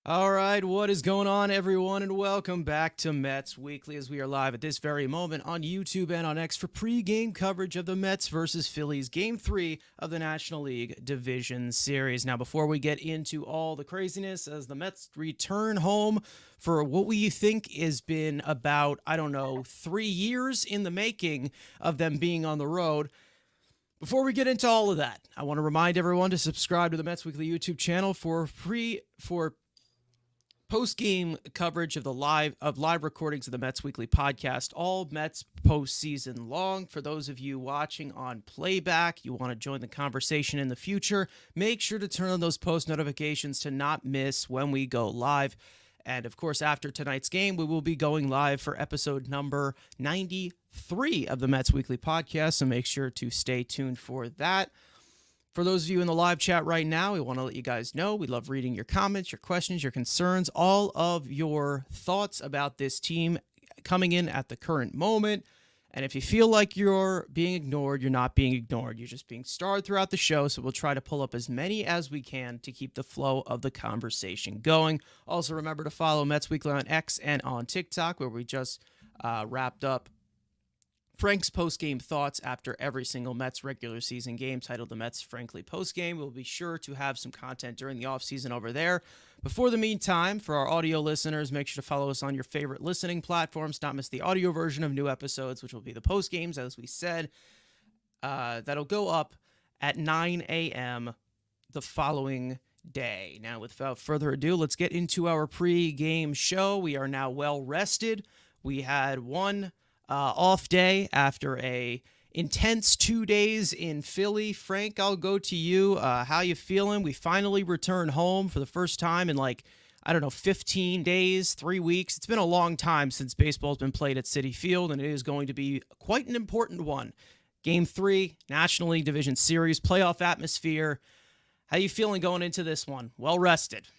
All right, what is going on, everyone, and welcome back to Mets Weekly as we are live at this very moment on YouTube and on X for pregame coverage of the Mets versus Phillies Game 3 of the National League Division Series. Now, before we get into all the craziness as the Mets return home for what we think has been about, 3 years in the making of them being on the road, before we get into all of that, I want to remind everyone to subscribe to the Mets Weekly YouTube channel for post-game coverage of live recordings of the Mets Weekly podcast, all Mets postseason long. For those of you watching on playback, you want to join the conversation in the future, make sure to turn on those post notifications to not miss when we go live. And of course, after tonight's game, we will be going live for episode number 93 of the Mets Weekly podcast, so make sure to stay tuned for that. For those of you in the live chat right now, we want to let you guys know we love reading your comments, your questions, your concerns, all of your thoughts about this team coming in at the current moment. And if you feel like you're being ignored, you're not being ignored. You're just being starred throughout the show, so we'll try to pull up as many as we can to keep the flow of the conversation going. Also, remember to follow Mets Weekly on X and on TikTok, where we just wrapped up Frank's post-game thoughts after every single Mets regular season game, titled The Mets Frankly Postgame. We'll be sure to have some content during the offseason over there. Before the meantime, for our audio listeners, make sure to follow us on your favorite listening platforms. Not miss the audio version of new episodes, which will be the post-games, as we said. That'll go up at 9 a.m. the following day. Now, without further ado, let's get into our pre-game show. We are now well rested. We had one off day after a intense 2 days in Philly. Frank, I'll go to you. How you feeling? We finally returned home for the first time in 15 days, 3 weeks. It's been a long time since baseball's been played at Citi Field, and it is going to be quite an important one. Game 3, National League Division Series, playoff atmosphere. How you feeling going into this one? Well rested.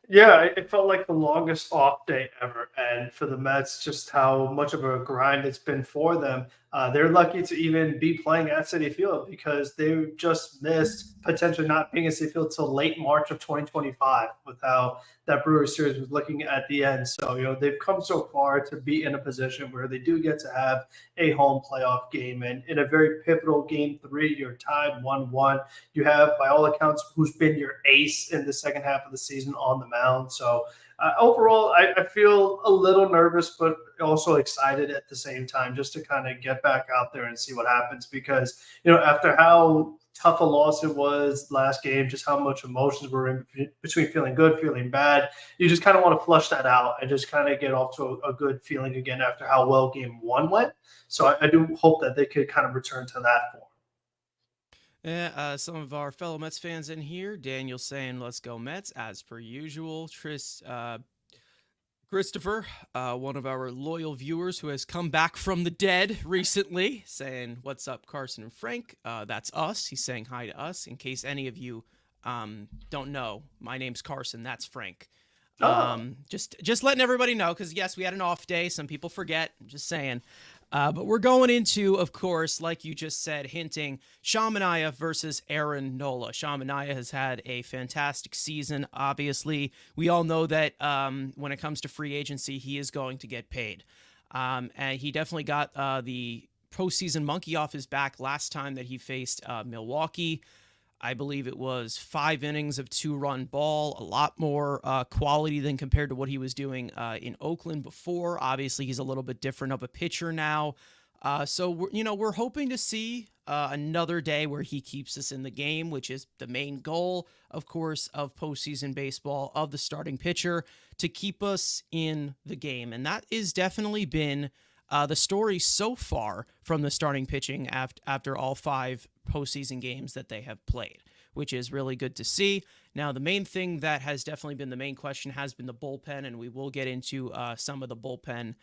Yeah, it felt like the longest off day ever. And for the Mets, just how much of a grind it's been for them. They're lucky to even be playing at Citi Field because they just missed potentially not being at Citi Field till late March of 2025 with how that Brewers series was looking at the end. So, they've come so far to be in a position where they do get to have a home playoff game. And in a very pivotal game 3, you're tied 1-1. You have, by all accounts, who's been your ace in the second half of the season on the mound. So overall, I feel a little nervous, but also excited at the same time just to kind of get back out there and see what happens because, after how tough a loss it was last game, just how much emotions were in between feeling good, feeling bad, you just kind of want to flush that out and just kind of get off to a good feeling again after how well game 1 went. So I do hope that they could kind of return to that form. Yeah, some of our fellow Mets fans in here. Daniel saying, let's go Mets, as per usual. Christopher, one of our loyal viewers who has come back from the dead recently, saying, what's up, Carson and Frank? That's us. He's saying hi to us. In case any of you don't know, my name's Carson. That's Frank. Just letting everybody know, because, yes, we had an off day. Some people forget. I'm just saying. But we're going into, of course, like you just said, hinting, Manaea versus Aaron Nola. Manaea has had a fantastic season. Obviously, we all know that when it comes to free agency, he is going to get paid. And he definitely got the postseason monkey off his back last time that he faced Milwaukee. I believe it was 5 innings of 2-run ball, a lot more quality than compared to what he was doing in Oakland before. Obviously, he's a little bit different of a pitcher now. So we're hoping to see another day where he keeps us in the game, which is the main goal, of course, of postseason baseball, of the starting pitcher, to keep us in the game. And that has definitely been the story so far from the starting pitching after all 5 postseason games that they have played, which is really good to see. Now, the main thing that has definitely been the main question has been the bullpen, and we will get into some of the bullpen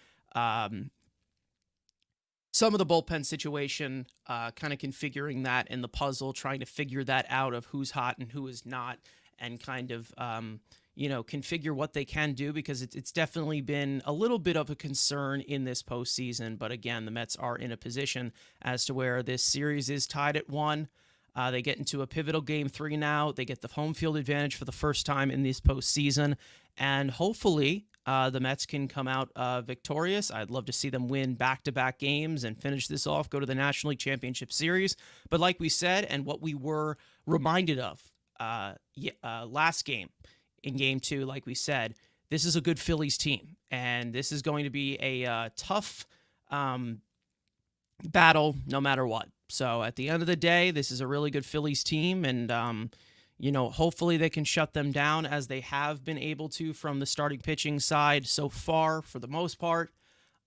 situation, kind of configuring that in the puzzle, trying to figure that out of who's hot and who is not, and kind of configure what they can do, because it's definitely been a little bit of a concern in this postseason. But again, the Mets are in a position as to where this series is tied at 1. They get into a pivotal game 3 now. They get the home field advantage for the first time in this postseason, and hopefully the Mets can come out victorious. I'd love to see them win back-to-back games and finish this off, go to the National League Championship Series. But like we said, and what we were reminded of last game, in Game 2, like we said, this is a good Phillies team, and this is going to be a tough battle no matter what. So at the end of the day, this is a really good Phillies team, and hopefully they can shut them down as they have been able to from the starting pitching side so far for the most part.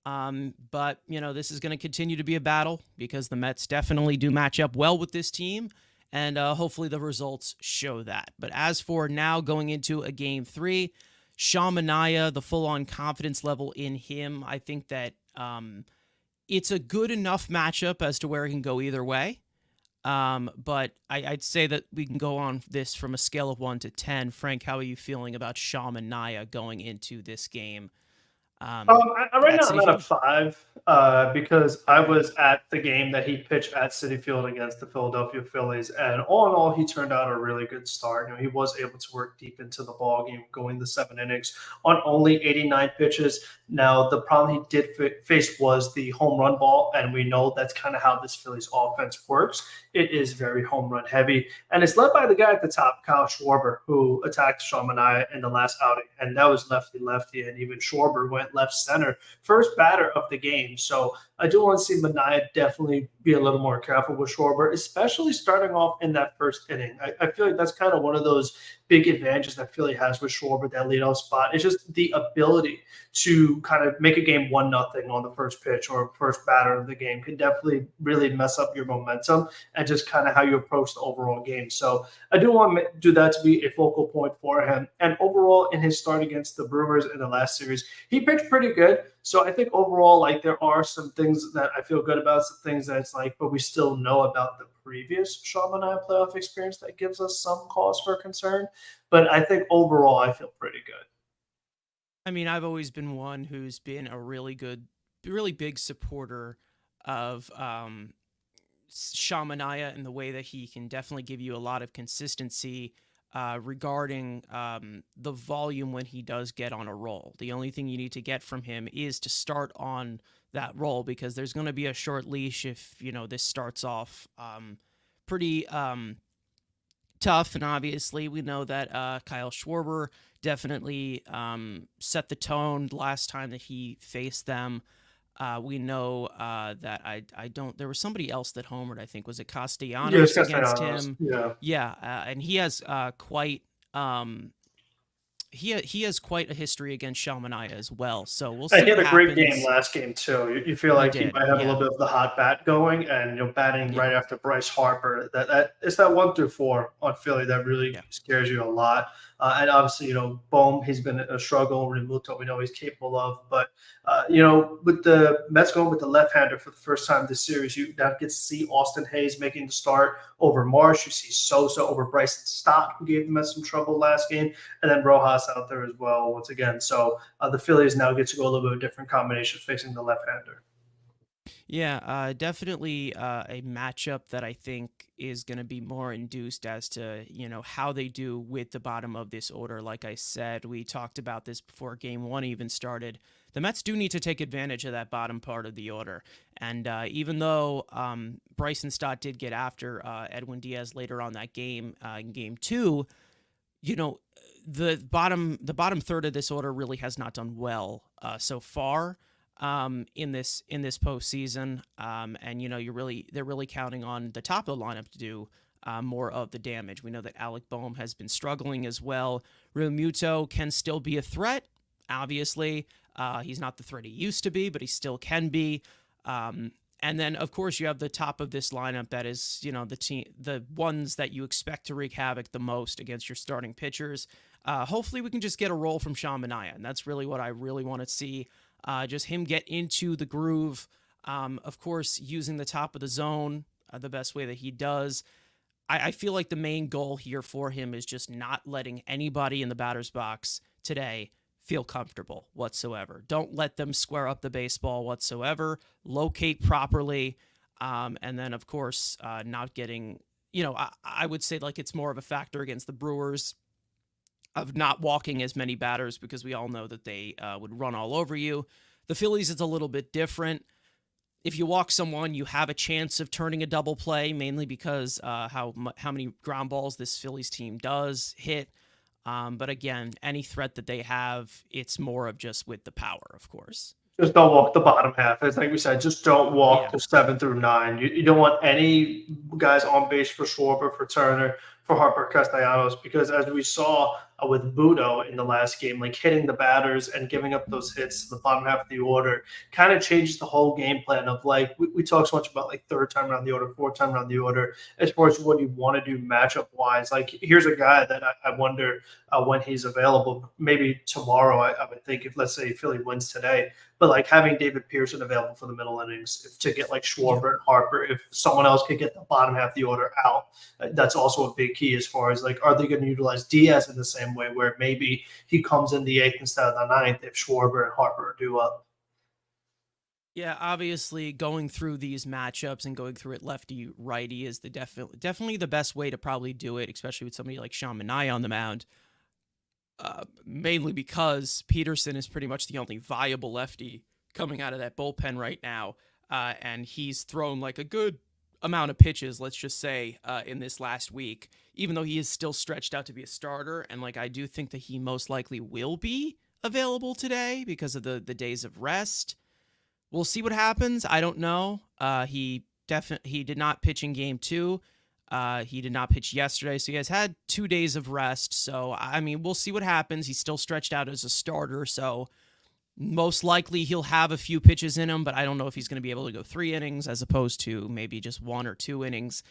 But this is going to continue to be a battle because the Mets definitely do match up well with this team, and hopefully the results show that. But as for now going into a Game 3, Sean Manaea, the full-on confidence level in him, I think that it's a good enough matchup as to where it can go either way. But I'd say that we can go on this from a scale of 1 to 10. Frank, how are you feeling about Sean Manaea going into this game? Right now I'm at a 5 because I was at the game that he pitched at Citi Field against the Philadelphia Phillies, and all in all, he turned out a really good start. He was able to work deep into the ball game, going the 7 innings on only 89 pitches. Now, the problem he did face was the home run ball, and we know that's kind of how this Phillies offense works. It is very home run heavy, and it's led by the guy at the top, Kyle Schwarber, who attacked Sean Manaea in the last outing, and that was lefty-lefty, and even Schwarber went left center, first batter of the game. So I do want to see Manaea definitely be a little more careful with Schwarber, especially starting off in that first inning. I feel like that's kind of one of those big advantages that Philly has with Schwarber, that leadoff spot. It's just the ability to kind of make a game 1-0 on the first pitch or first batter of the game can definitely really mess up your momentum and just kind of how you approach the overall game. So I do want to do that to be a focal point for him. And overall, in his start against the Brewers in the last series, he pitched pretty good. So I think overall, like, there are some things that I feel good about, some things that it's like, but we still know about the previous Sean Manaea playoff experience that gives us some cause for concern. But I think overall, I feel pretty good. I mean, I've always been one who's been a really big supporter of Sean Manaea in the way that he can definitely give you a lot of consistency regarding the volume when he does get on a roll. The only thing you need to get from him is to start on that roll, because there's going to be a short leash if this starts off pretty tough. And obviously we know that Kyle Schwarber definitely set the tone last time that he faced them. We know that there was somebody else that homered. I think, was it Castellanos against him? Yeah, and he has quite he has quite a history against Sean Manaea as well. So we'll see. He had a great game last game too. You feel like he might have a yeah. little bit of the hot bat going, and batting right after Bryce Harper. That it's that 1 through 4 on Philly that really scares you a lot. And obviously, Bohm, he's been a struggle. Remuto, we know he's capable of. But, with the Mets going with the left-hander for the first time this series, you now get to see Austin Hayes making the start over Marsh. You see Sosa over Bryson Stott, who gave the Mets some trouble last game. And then Rojas out there as well once again. So the Phillies now get to go a little bit of a different combination facing the left-hander. Yeah, definitely a matchup that I think is going to be more induced as to, how they do with the bottom of this order. Like I said, we talked about this before Game 1 even started. The Mets do need to take advantage of that bottom part of the order. And even though Bryson Stott did get after Edwin Diaz later on that game, in Game 2, the bottom third of this order really has not done well so far. In this postseason, and they're really counting on the top of the lineup to do more of the damage. We know that Alec Boehm has been struggling as well. Realmuto can still be a threat. Obviously, he's not the threat he used to be, but he still can be. And then, of course, you have the top of this lineup that is, the ones that you expect to wreak havoc the most against your starting pitchers. Hopefully, we can just get a roll from Sean Manaea, and that's really what I really want to see. Just him get into the groove. Of course, using the top of the zone the best way that he does. I feel like the main goal here for him is just not letting anybody in the batter's box today feel comfortable whatsoever. Don't let them square up the baseball whatsoever. Locate properly. And then, of course, not getting, I would say like it's more of a factor against the Brewers of not walking as many batters because we all know that they would run all over you. The Phillies, it's a little bit different. If you walk someone, you have a chance of turning a double play, mainly because how many ground balls this Phillies team does hit. But again, any threat that they have, it's more of just with the power, of course. Just don't walk the bottom half. As like we said, just don't walk Yeah. the 7 through 9. You don't want any guys on base for Schwarber, for Turner, for Harper Castellanos, because as we saw with Budo in the last game, like hitting the batters and giving up those hits to the bottom half of the order kind of changes the whole game plan of like we talk so much about like third time around the order, fourth time around the order, as far as what you want to do matchup wise. Like here's a guy that I wonder when he's available. Maybe tomorrow, I would think if let's say Philly wins today. But like having David Pearson available for the middle innings to get like Schwarber and Harper, if someone else could get the bottom half of the order out, that's also a big key as far as like, are they going to utilize Diaz in the same way where maybe he comes in the 8th instead of the 9th if Schwarber and Harper are due up? Yeah, obviously going through these matchups and going through it lefty righty is the definitely the best way to probably do it, especially with somebody like Sean Manaea on the mound. Mainly because Peterson is pretty much the only viable lefty coming out of that bullpen right now. And he's thrown like a good amount of pitches, let's just say, in this last week, even though he is still stretched out to be a starter. And like I do think that he most likely will be available today because of the days of rest. We'll see what happens. I don't know. He did not pitch in game 2. He did not pitch yesterday, so he has had 2 days of rest. So, I mean, we'll see what happens. He's still stretched out as a starter, so most likely he'll have a few pitches in him, but I don't know if he's going to be able to go 3 innings as opposed to maybe just 1 or 2 innings.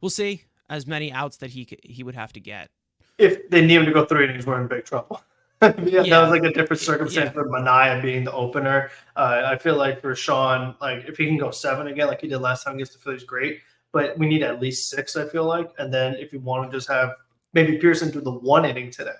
We'll see. As many outs that he would have to get. If they need him to go 3 innings, we're in big trouble. That was like a different circumstance for Manaea being the opener. I feel like for Sean, like if he can go 7 again, like he did last time against the Phillies, great. But we need at least 6, I feel like. And then if you want to just have maybe Pearson do the 1 inning today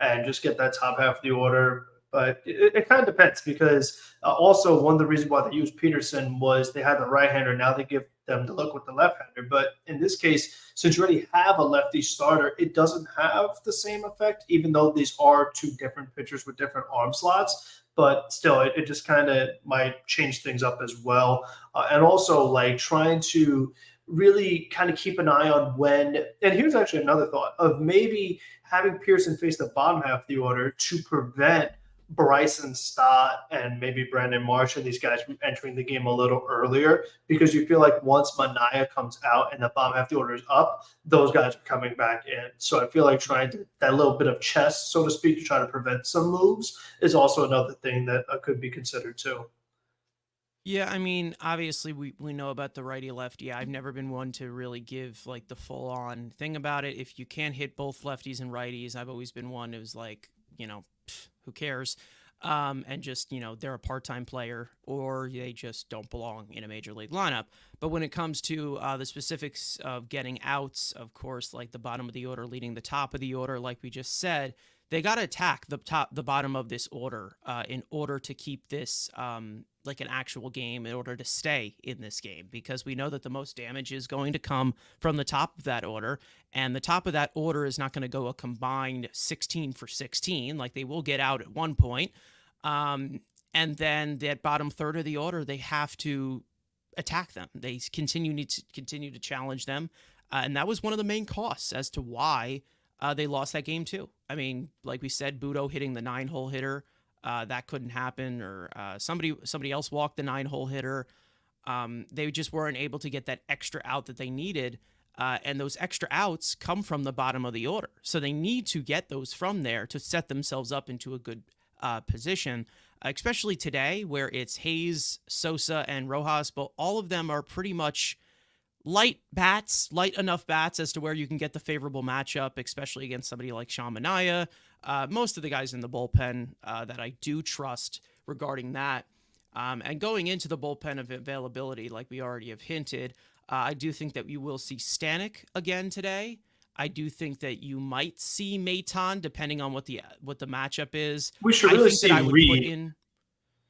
and just get that top half of the order. But it kind of depends because also one of the reasons why they used Peterson was they had the right-hander. Now they give them the look with the left-hander. But in this case, since you already have a lefty starter, it doesn't have the same effect, even though these are 2 different pitchers with different arm slots. But still, it just kind of might change things up as well. And also like trying to really kind of keep an eye on when, and here's actually another thought of maybe having Pearson face the bottom half of the order to prevent Bryson Stott and maybe Brandon Marsh and these guys from entering the game a little earlier, because you feel like once Manaea comes out and the bottom half of the order is up, those guys are coming back in. So I feel like trying to that little bit of chess, so to speak, to try to prevent some moves is also another thing that could be considered too. Yeah, I mean, obviously we know about the righty lefty. I've never been one to really give like the full on thing about it. If you can't hit both lefties and righties, I've always been one who's like, who cares? And just, they're a part-time player or they just don't belong in a major league lineup. But when it comes to the specifics of getting outs, of course, like the bottom of the order leading the top of the order, like we just said, they got to attack the bottom of this order in order to keep this like an actual game, in order to stay in this game, because we know that the most damage is going to come from the top of that order, and the top of that order is not going to go a combined 16 for 16 like they will get out at one point. And then that bottom third of the order, they have to attack them. They need to continue to challenge them, and that was one of the main costs as to why they lost that game too. I mean, like we said, Budo hitting the 9-hole hitter, that couldn't happen, or somebody else walked the 9-hole hitter. They just weren't able to get that extra out that they needed, and those extra outs come from the bottom of the order. So they need to get those from there to set themselves up into a good position, especially today where it's Hayes, Sosa, and Rojas, but all of them are pretty much light enough bats as to where you can get the favorable matchup, especially against somebody like Sean Manaea. Most of the guys in the bullpen that I do trust regarding that. And going into the bullpen of availability, like we already have hinted, I do think that you will see Stanek again today. I do think that you might see Maton, depending on what the matchup is. We should really see Reed.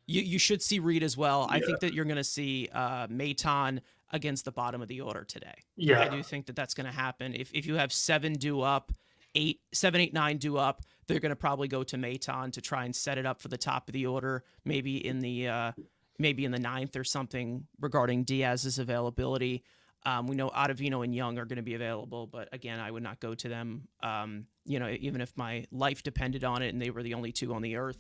You should see Reed as well. Yeah. I think that you're going to see Maton against the bottom of the order today. Yeah. I do think that that's going to happen. If you have 7 due up, 7, 8, 9 due up, they're going to probably go to Maton to try and set it up for the top of the order, maybe in the ninth or something regarding Diaz's availability. We know Ottavino and Young are going to be available, but again, I would not go to them, even if my life depended on it and they were the only two on the earth.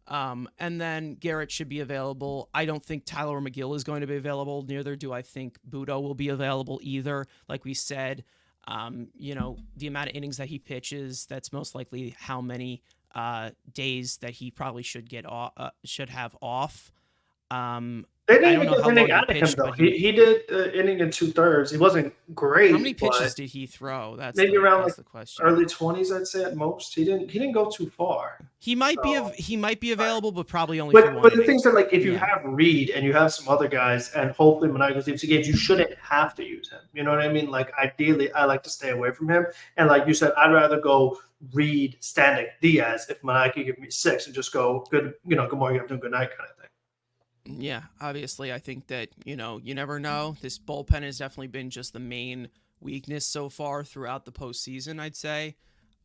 And then Garrett should be available. I don't think Tyler McGill is going to be available. Neither do I think Budo will be available either. Like we said, the amount of innings that he pitches, that's most likely how many days that he probably should have off. They didn't I even don't know get how an long inning out of him, pitched, though. but He did inning and 2/3. He wasn't great. How many pitches but did he throw? That's maybe around that's like the question. early 20s, I'd say at most. He didn't go too far. He might be So, he might be available, but probably only for one but the inning. things that, like, if you Yeah. have Reed and you have some other guys, and hopefully Manaea goes deep to games, you shouldn't have to use him. You know what I mean? Like, ideally, I like to stay away from him. And like you said, I'd rather go Reed, Stanek, Diaz if Manaea could give me 6 and just go good morning, afternoon, good night kind of thing. Yeah, obviously, I think that, you never know. This bullpen has definitely been just the main weakness so far throughout the postseason, I'd say.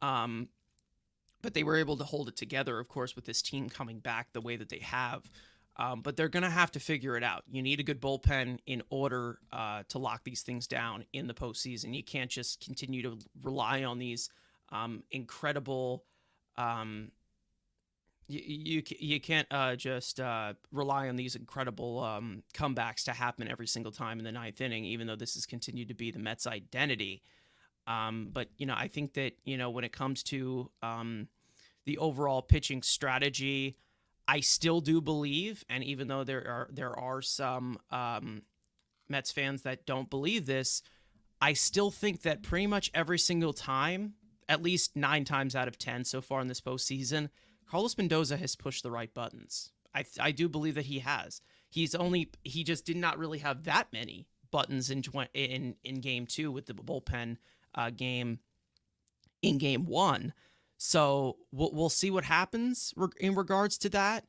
But they were able to hold it together, of course, with this team coming back the way that they have. But they're going to have to figure it out. You need a good bullpen in order to lock these things down in the postseason. You can't just continue to rely on these incredible... You can't just rely on these incredible comebacks to happen every single time in the ninth inning, even though this has continued to be the Mets' identity. But I think that when it comes to the overall pitching strategy, I still do believe, and even though there are some Mets fans that don't believe this, I still think that pretty much every single time, at least 9 times out of 10 so far in this postseason, Carlos Mendoza has pushed the right buttons. I do believe that he has. He just did not really have that many buttons in game 2 with the bullpen game in game 1. So we'll see what happens in regards to that.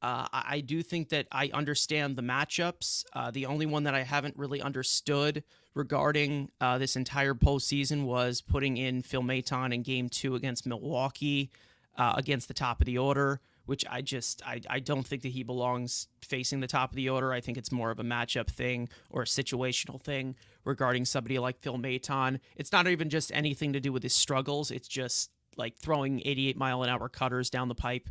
I do think that I understand the matchups. The only one that I haven't really understood regarding this entire postseason was putting in Phil Maton in game 2 against Milwaukee. Against the top of the order, which I don't think that he belongs facing the top of the order. I think it's more of a matchup thing or a situational thing regarding somebody like Phil Maton. It's not even just anything to do with his struggles. It's just like throwing 88-mile-an-hour cutters down the pipe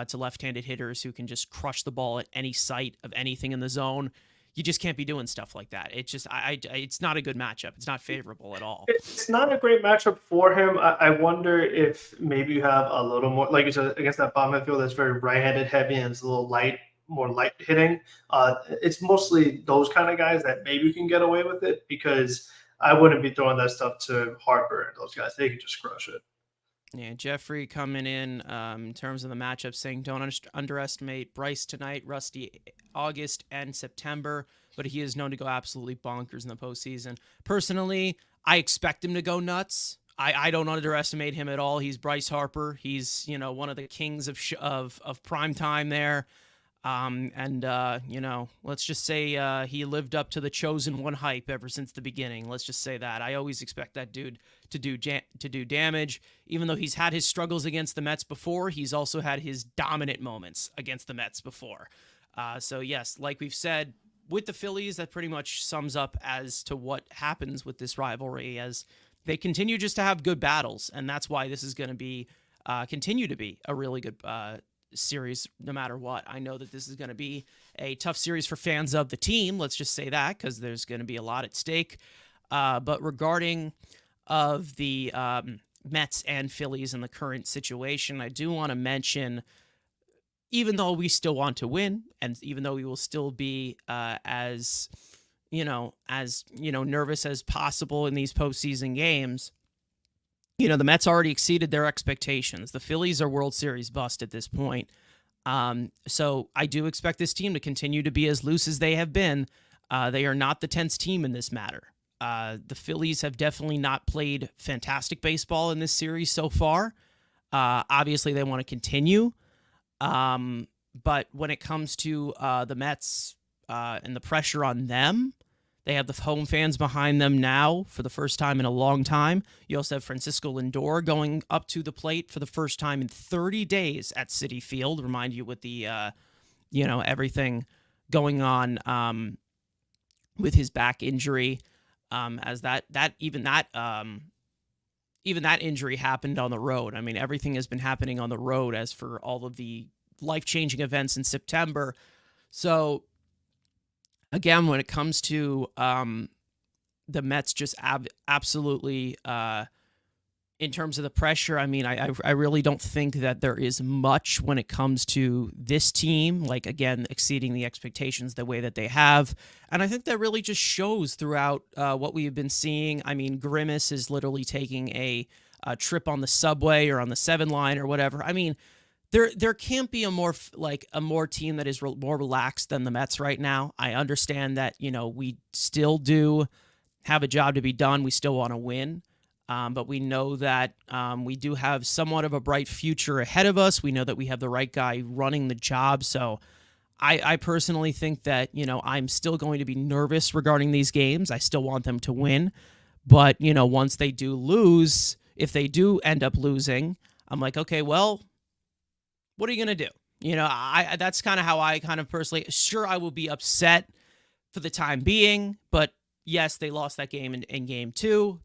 to left-handed hitters who can just crush the ball at any site of anything in the zone. You just can't be doing stuff like that. It's just, it's not a good matchup. It's not favorable at all. It's not a great matchup for him. I wonder if maybe you have a little more, like you said, against that bottom field that's very right-handed heavy and it's a little more light hitting. It's mostly those kind of guys that maybe you can get away with it, because I wouldn't be throwing that stuff to Harper and those guys. They can just crush it. Yeah, Jeffrey coming in terms of the matchup, saying don't underestimate Bryce tonight, Rusty August and September, but he is known to go absolutely bonkers in the postseason. Personally, I expect him to go nuts. I don't underestimate him at all. He's Bryce Harper. He's one of the kings of prime time there. Let's just say he lived up to the chosen one hype ever since the beginning. Let's just say that. I always expect that dude to do damage. Even though he's had his struggles against the Mets before, he's also had his dominant moments against the Mets before. So yes, like we've said, with the Phillies, that pretty much sums up as to what happens with this rivalry, as they continue just to have good battles, and that's why this is going to be continue to be a really good series no matter what. I know that this is going to be a tough series for fans of the team, let's just say that, because there's going to be a lot at stake. But regarding of the Mets and Phillies in the current situation, I do want to mention, even though we still want to win, and even though we will still be as nervous as possible in these postseason games, the Mets already exceeded their expectations. The Phillies are World Series bust at this point. So I do expect this team to continue to be as loose as they have been. They are not the tense team in this matter. The Phillies have definitely not played fantastic baseball in this series so far. Obviously, they want to continue. But when it comes to the Mets and the pressure on them, They have the home fans behind them now for the first time in a long time. You also have Francisco Lindor going up to the plate for the first time in 30 days at Citi Field. Remind you with the, everything going on with his back injury, as that injury happened on the road. I mean, everything has been happening on the road as for all of the life-changing events in September. So again, when it comes to the Mets, just absolutely in terms of the pressure, I mean, I really don't think that there is much when it comes to this team, like, again, exceeding the expectations the way that they have. And I think that really just shows throughout what we have been seeing. I mean, Grimace is literally taking a trip on the subway or on the 7 line or whatever. I mean, there can't be a more team that is more relaxed than the Mets right now. I understand that, we still do have a job to be done. We still want to win. But we know that we do have somewhat of a bright future ahead of us. We know that we have the right guy running the job. So I personally think that, I'm still going to be nervous regarding these games. I still want them to win. But, once they do lose, if they do end up losing, I'm like, okay, well, what are you going to do? That's kind of how I kind of personally, sure, I will be upset for the time being. But yes, they lost that game in game 2.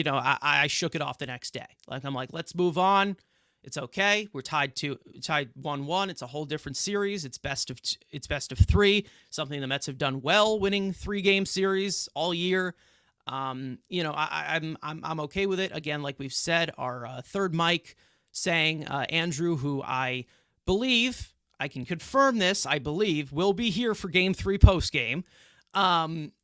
I shook it off the next day. Like, I'm like, let's move on. It's okay. We're tied 1-1. It's a whole different series. It's best of 3. Something the Mets have done well, winning 3-game series all year. I'm okay with it. Again, like we've said, our third mic saying Andrew, who I believe, I can confirm this, I believe will be here for Game 3 post game.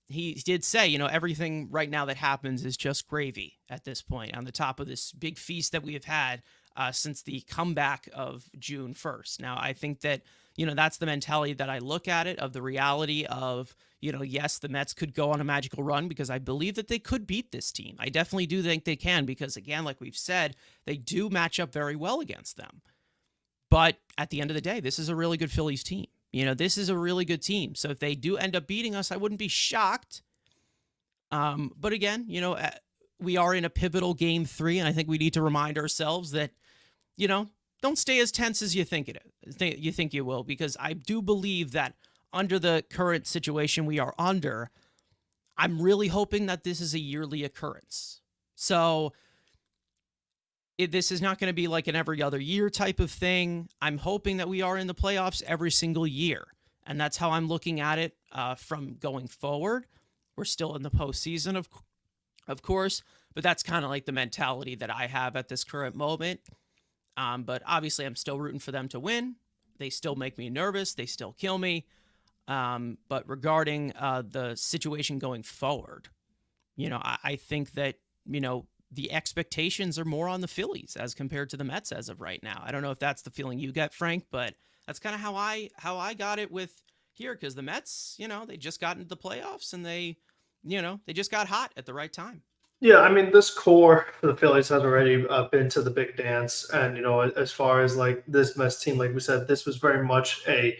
He did say, everything right now that happens is just gravy at this point on the top of this big feast that we have had since the comeback of June 1st. Now, I think that, that's the mentality that I look at it, of the reality of, yes, the Mets could go on a magical run because I believe that they could beat this team. I definitely do think they can because, again, like we've said, they do match up very well against them. But at the end of the day, this is a really good Phillies team. This is a really good team. So if they do end up beating us, I wouldn't be shocked. But again, we are in a pivotal Game 3, and I think we need to remind ourselves that, don't stay as tense as you think you will, because I do believe that under the current situation we are under, I'm really hoping that this is a yearly occurrence. So this is not going to be like an every other year type of thing. I'm hoping that we are in the playoffs every single year. And that's how I'm looking at it from going forward. We're still in the postseason, of course, but that's kind of like the mentality that I have at this current moment. But obviously, I'm still rooting for them to win. They still make me nervous. They still kill me. But regarding the situation going forward, I think that, the expectations are more on the Phillies as compared to the Mets as of right now. I don't know if that's the feeling you get, Frank, but that's kind of how I got it with here, because the Mets, they just got into the playoffs and they just got hot at the right time. Yeah, I mean, this core for the Phillies has already been to the big dance, and as far as like this Mets team, like we said, this was very much a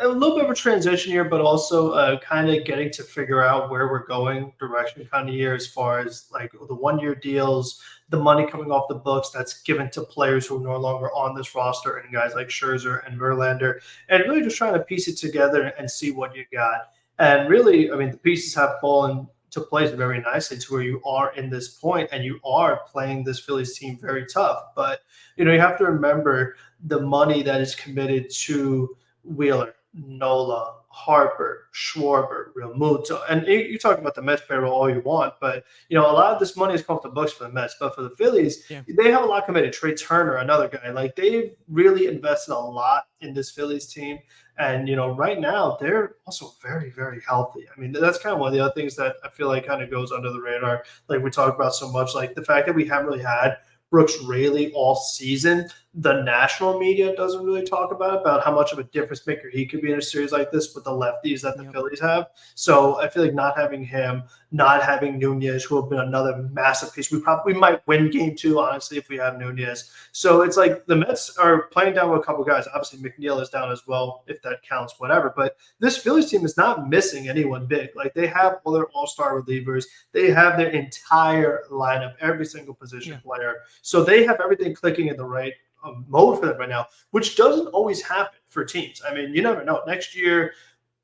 little bit of a transition year, but also kind of getting to figure out where we're going direction kind of year, as far as like the 1-year deals, the money coming off the books that's given to players who are no longer on this roster, and guys like Scherzer and Verlander, and really just trying to piece it together and see what you got. And really, I mean, the pieces have fallen to place very nicely to where you are in this point, and you are playing this Phillies team very tough. But you have to remember the money that is committed to Wheeler, Nola, Harper, Schwarber, Realmuto. And you talk about the Mets payroll all you want, but a lot of this money has come off the books for the Mets. But for the Phillies, they have a lot committed. Trey Turner, another guy. Like, they've really invested a lot in this Phillies team. And, right now they're also very, very healthy. I mean, that's kind of one of the other things that I feel like kind of goes under the radar. Like we talk about so much, like the fact that we haven't really had Brooks Raley all season, the national media doesn't really talk about how much of a difference maker he could be in a series like this with the lefties that the Yep. Phillies have. So I feel like not having him, not having Nunez, who have been another massive piece. We might win game two, honestly, if we have Nunez. So it's like the Mets are playing down with a couple guys. Obviously, McNeil is down as well, if that counts, whatever. But this Phillies team is not missing anyone big. Like they have all their all-star relievers. They have their entire lineup, every single position player. So they have everything clicking in the right mode for them right now, which doesn't always happen for teams. I mean, you never know. Next year,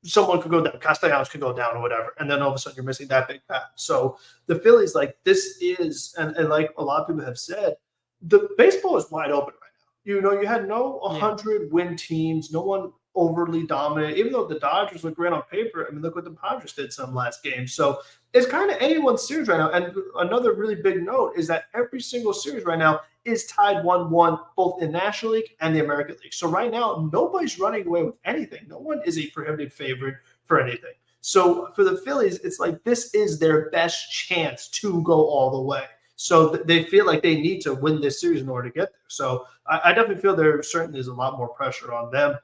someone could go down, Castellanos could go down or whatever, and then all of a sudden you're missing that big bat. So the Phillies, like this is, and like a lot of people have said, the baseball is wide open right now. You know, you had no 100 win teams, no one overly dominant, even though the Dodgers look great on paper. I mean, look what the Padres did some last game. So it's kind of anyone's series right now. And another really big note is that every single series right now is tied 1-1, both in National League and the American League. So right now, nobody's running away with anything. No one is a prohibited favorite for anything. So for the Phillies, it's like this is their best chance to go all the way. So they feel like they need to win this series in order to get there. So I definitely feel there certainly is a lot more pressure on them.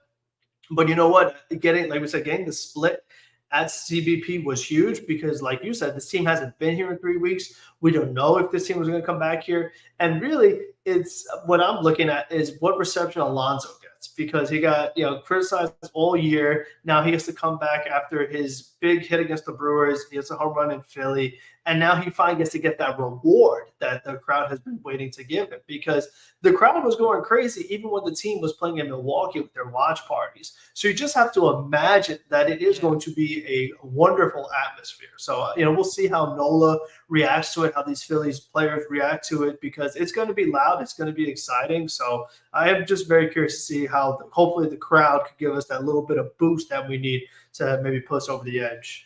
But you know what? Like we said, getting the split at CBP was huge because, like you said, this team hasn't been here in 3 weeks. We don't know if this team was going to come back here. And really, it's what I'm looking at is what reception Alonso gets because he got criticized all year. Now he has to come back after his big hit against the Brewers. He has a home run in Philly. And now he finally gets to get that reward that the crowd has been waiting to give him because the crowd was going crazy even when the team was playing in Milwaukee with their watch parties. So you just have to imagine that it is going to be a wonderful atmosphere. So, we'll see how Nola reacts to it, how these Phillies players react to it, because it's going to be loud. It's going to be exciting. So I am just very curious to see how hopefully the crowd could give us that little bit of boost that we need to maybe push us over the edge.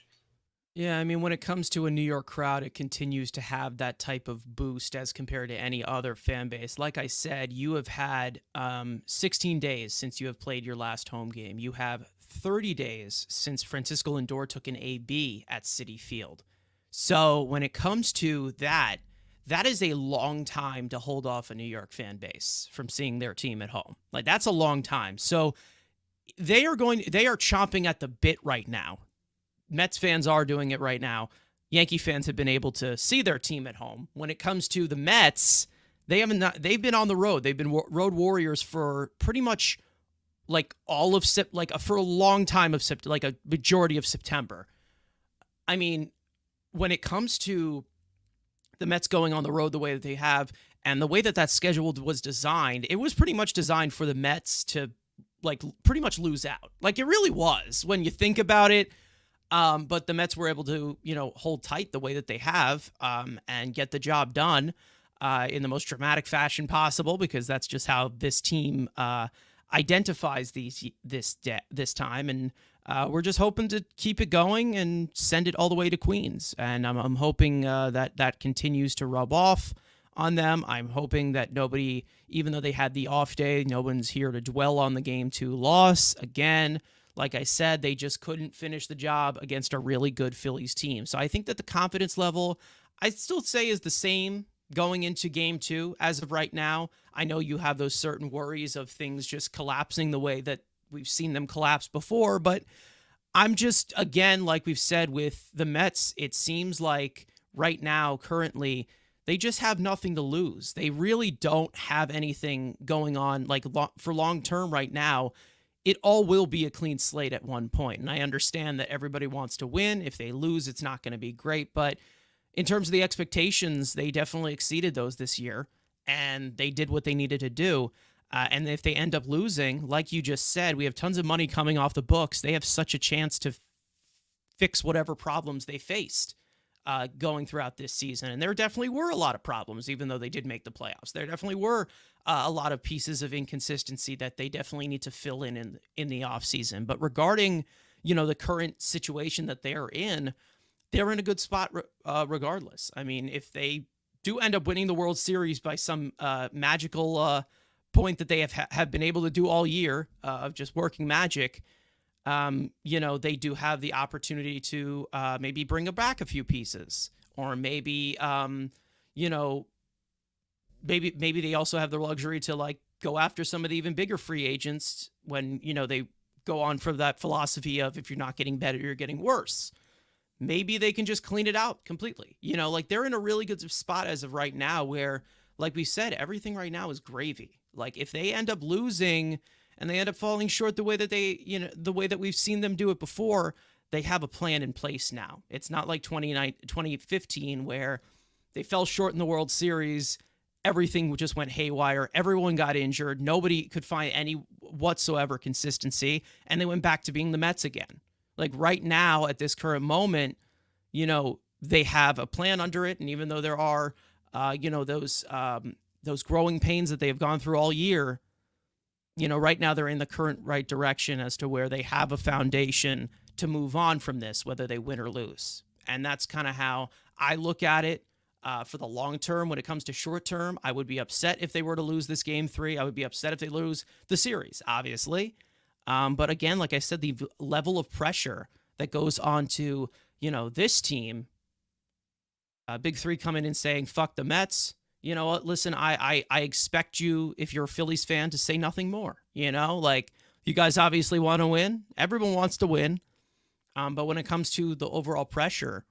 Yeah, I mean, when it comes to a New York crowd, it continues to have that type of boost as compared to any other fan base. Like I said, you have had 16 days since you have played your last home game. You have 30 days since Francisco Lindor took an AB at Citi Field. So when it comes to that, that is a long time to hold off a New York fan base from seeing their team at home. Like that's a long time. So they are chomping at the bit right now. Mets fans are doing it right now. Yankee fans have been able to see their team at home. When it comes to the Mets, they've been on the road. They've been road warriors for pretty much like all of for a long time of September, like a majority of September. I mean, when it comes to the Mets going on the road the way that they have and the way that schedule was designed, it was pretty much designed for the Mets to like pretty much lose out. Like it really was when you think about it. But the Mets were able to, hold tight the way that they have and get the job done in the most dramatic fashion possible because that's just how this team identifies this time. And we're just hoping to keep it going and send it all the way to Queens. And I'm hoping that continues to rub off on them. I'm hoping that nobody, even though they had the off day, no one's here to dwell on the Game 2 loss again. Like I said, they just couldn't finish the job against a really good Phillies team. So I think that the confidence level, I still say, is the same going into Game 2 as of right now. I know you have those certain worries of things just collapsing the way that we've seen them collapse before, but I'm just, again, like we've said with the Mets, it seems like right now, currently, they just have nothing to lose. They really don't have anything going on like for long term right now. It all will be a clean slate at one point. And I understand that everybody wants to win. If they lose, it's not going to be great. But in terms of the expectations, they definitely exceeded those this year. And they did what they needed to do. And if they end up losing, like you just said, we have tons of money coming off the books. They have such a chance to fix whatever problems they faced going throughout this season. And there definitely were a lot of problems, even though they did make the playoffs. There definitely were a lot of pieces of inconsistency that they definitely need to fill in the offseason. But regarding, the current situation that they're in a good spot regardless. I mean, if they do end up winning the World Series by some magical point that they have been able to do all year of just working magic, they do have the opportunity to maybe bring back a few pieces, or maybe, maybe they also have the luxury to like go after some of the even bigger free agents when, they go on from that philosophy of if you're not getting better, you're getting worse. Maybe they can just clean it out completely. Like they're in a really good spot as of right now where, like we said, everything right now is gravy. Like if they end up losing and they end up falling short the way that the way that we've seen them do it before, they have a plan in place now. It's not like 2015 where they fell short in the World Series. Everything just went haywire. Everyone got injured. Nobody could find any whatsoever consistency. And they went back to being the Mets again. Like right now at this current moment, they have a plan under it. And even though there are, those growing pains that they've gone through all year, right now they're in the current right direction as to where they have a foundation to move on from this, whether they win or lose. And that's kind of how I look at it for the long term. When it comes to short term, I would be upset if they were to lose this game 3. I would be upset if they lose the series, obviously. But again, like I said, the level of pressure that goes on to, this team, Big Three coming in saying, fuck the Mets. You know what? Listen, I expect you, if you're a Phillies fan, to say nothing more. Like you guys obviously want to win. Everyone wants to win. But when it comes to the overall pressure,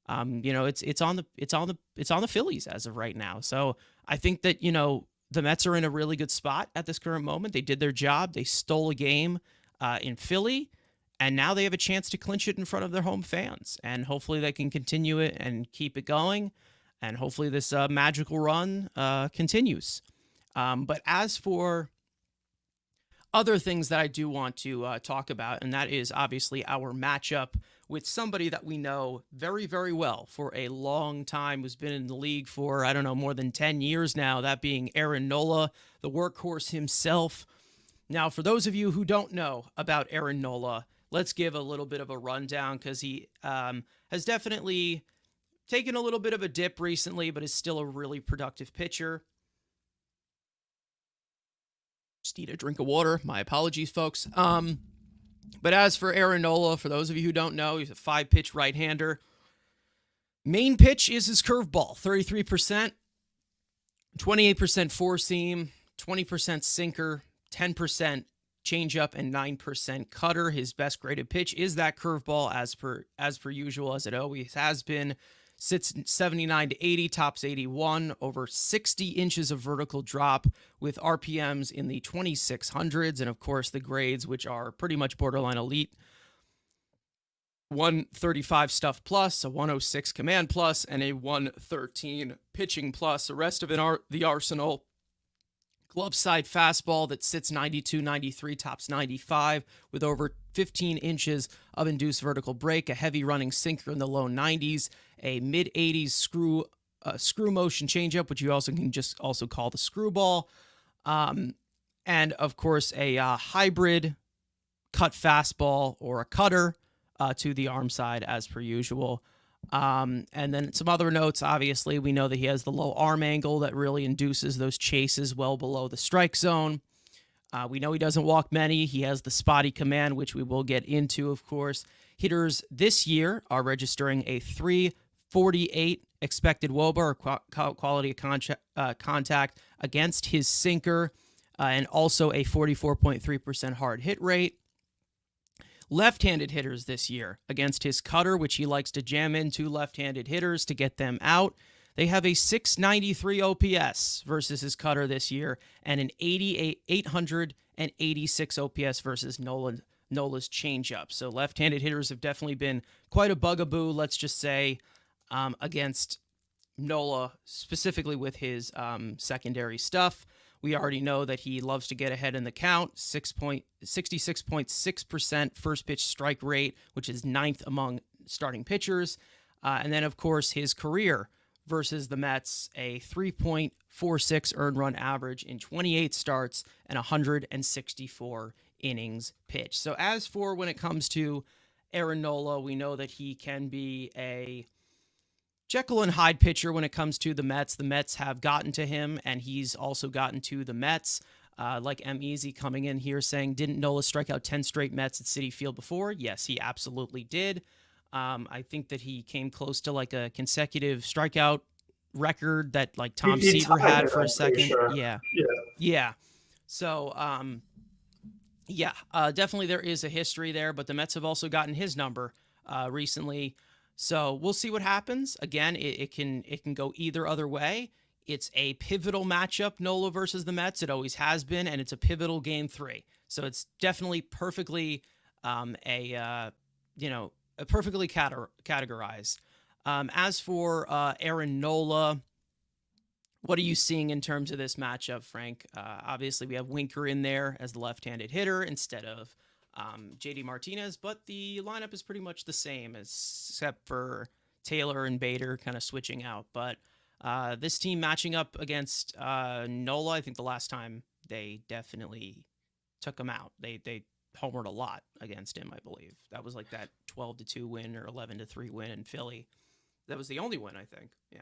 it's on the Phillies as of right now. So I think that, the Mets are in a really good spot at this current moment. They did their job. They stole a game in Philly, and now they have a chance to clinch it in front of their home fans. And hopefully they can continue it and keep it going. And hopefully this magical run continues. But as for other things that I do want to talk about, and that is obviously our matchup with somebody that we know very, very well for a long time, who's been in the league for, I don't know, more than 10 years now, that being Aaron Nola, the workhorse himself. Now, for those of you who don't know about Aaron Nola, let's give a little bit of a rundown because he has definitely taken a little bit of a dip recently, but is still a really productive pitcher. Just need a drink of water. My apologies, folks. But as for Aaron Nola, for those of you who don't know, he's a 5-pitch right-hander. Main pitch is his curveball, 33%, 28% four-seam, 20% sinker, 10% changeup, and 9% cutter. His best graded pitch is that curveball, as per usual, as it always has been. Sits 79 to 80, tops 81, over 60 inches of vertical drop with RPMs in the 2600s, and of course the grades, which are pretty much borderline elite. 135 stuff plus, a 106 command plus, and a 113 pitching plus. The rest of it are the arsenal. Glove side fastball that sits 92, 93, tops 95 with over 15 inches of induced vertical break, a heavy running sinker in the low 90s, a mid 80s screw motion changeup, which you also can just also call the screwball, and of course a hybrid cut fastball or a cutter to the arm side as per usual. And then some other notes. Obviously, we know that he has the low arm angle that really induces those chases well below the strike zone. We know he doesn't walk many. He has the spotty command, which we will get into, of course. Hitters this year are registering a 348 expected WOBA, or quality of contact, against his sinker, and also a 44.3% hard hit rate. Left-handed hitters this year against his cutter, which he likes to jam into left-handed hitters to get them out. They have a 693 OPS versus his cutter this year, and an 886 OPS versus Nola's changeup. So left-handed hitters have definitely been quite a bugaboo, let's just say, against Nola, specifically with his secondary stuff. We already know that he loves to get ahead in the count, 66.6% first pitch strike rate, which is 9th among starting pitchers. And then, of course, his career versus the Mets, a 3.46 earned run average in 28 starts and 164 innings pitched. So as for when it comes to Aaron Nola, we know that he can be a Jekyll and Hyde pitcher when it comes to the Mets. The Mets have gotten to him, and he's also gotten to the Mets. Like M. Easy coming in here saying, didn't Nola strike out 10 straight Mets at Citi Field before? Yes, he absolutely did. I think that he came close to like a consecutive strikeout record that like Tom Seaver had for a second. Sure. Yeah. Yeah. Yeah. So, yeah, definitely there is a history there, but the Mets have also gotten his number recently. So we'll see what happens. Again, it can go either other way. It's a pivotal matchup, Nola versus the Mets. It always has been, and it's a pivotal game three. So it's definitely perfectly a you know perfectly categorized. As for Aaron Nola, what are you seeing in terms of this matchup, Frank? Obviously, we have Winker in there as the left-handed hitter instead of JD Martinez, but the lineup is pretty much the same, except for Taylor and Bader kind of switching out. But this team matching up against Nola, I think the last time they definitely took him out. They homered a lot against him, I believe. That was like that 12-2 win or 11-3 win in Philly. That was the only win, I think. Yeah.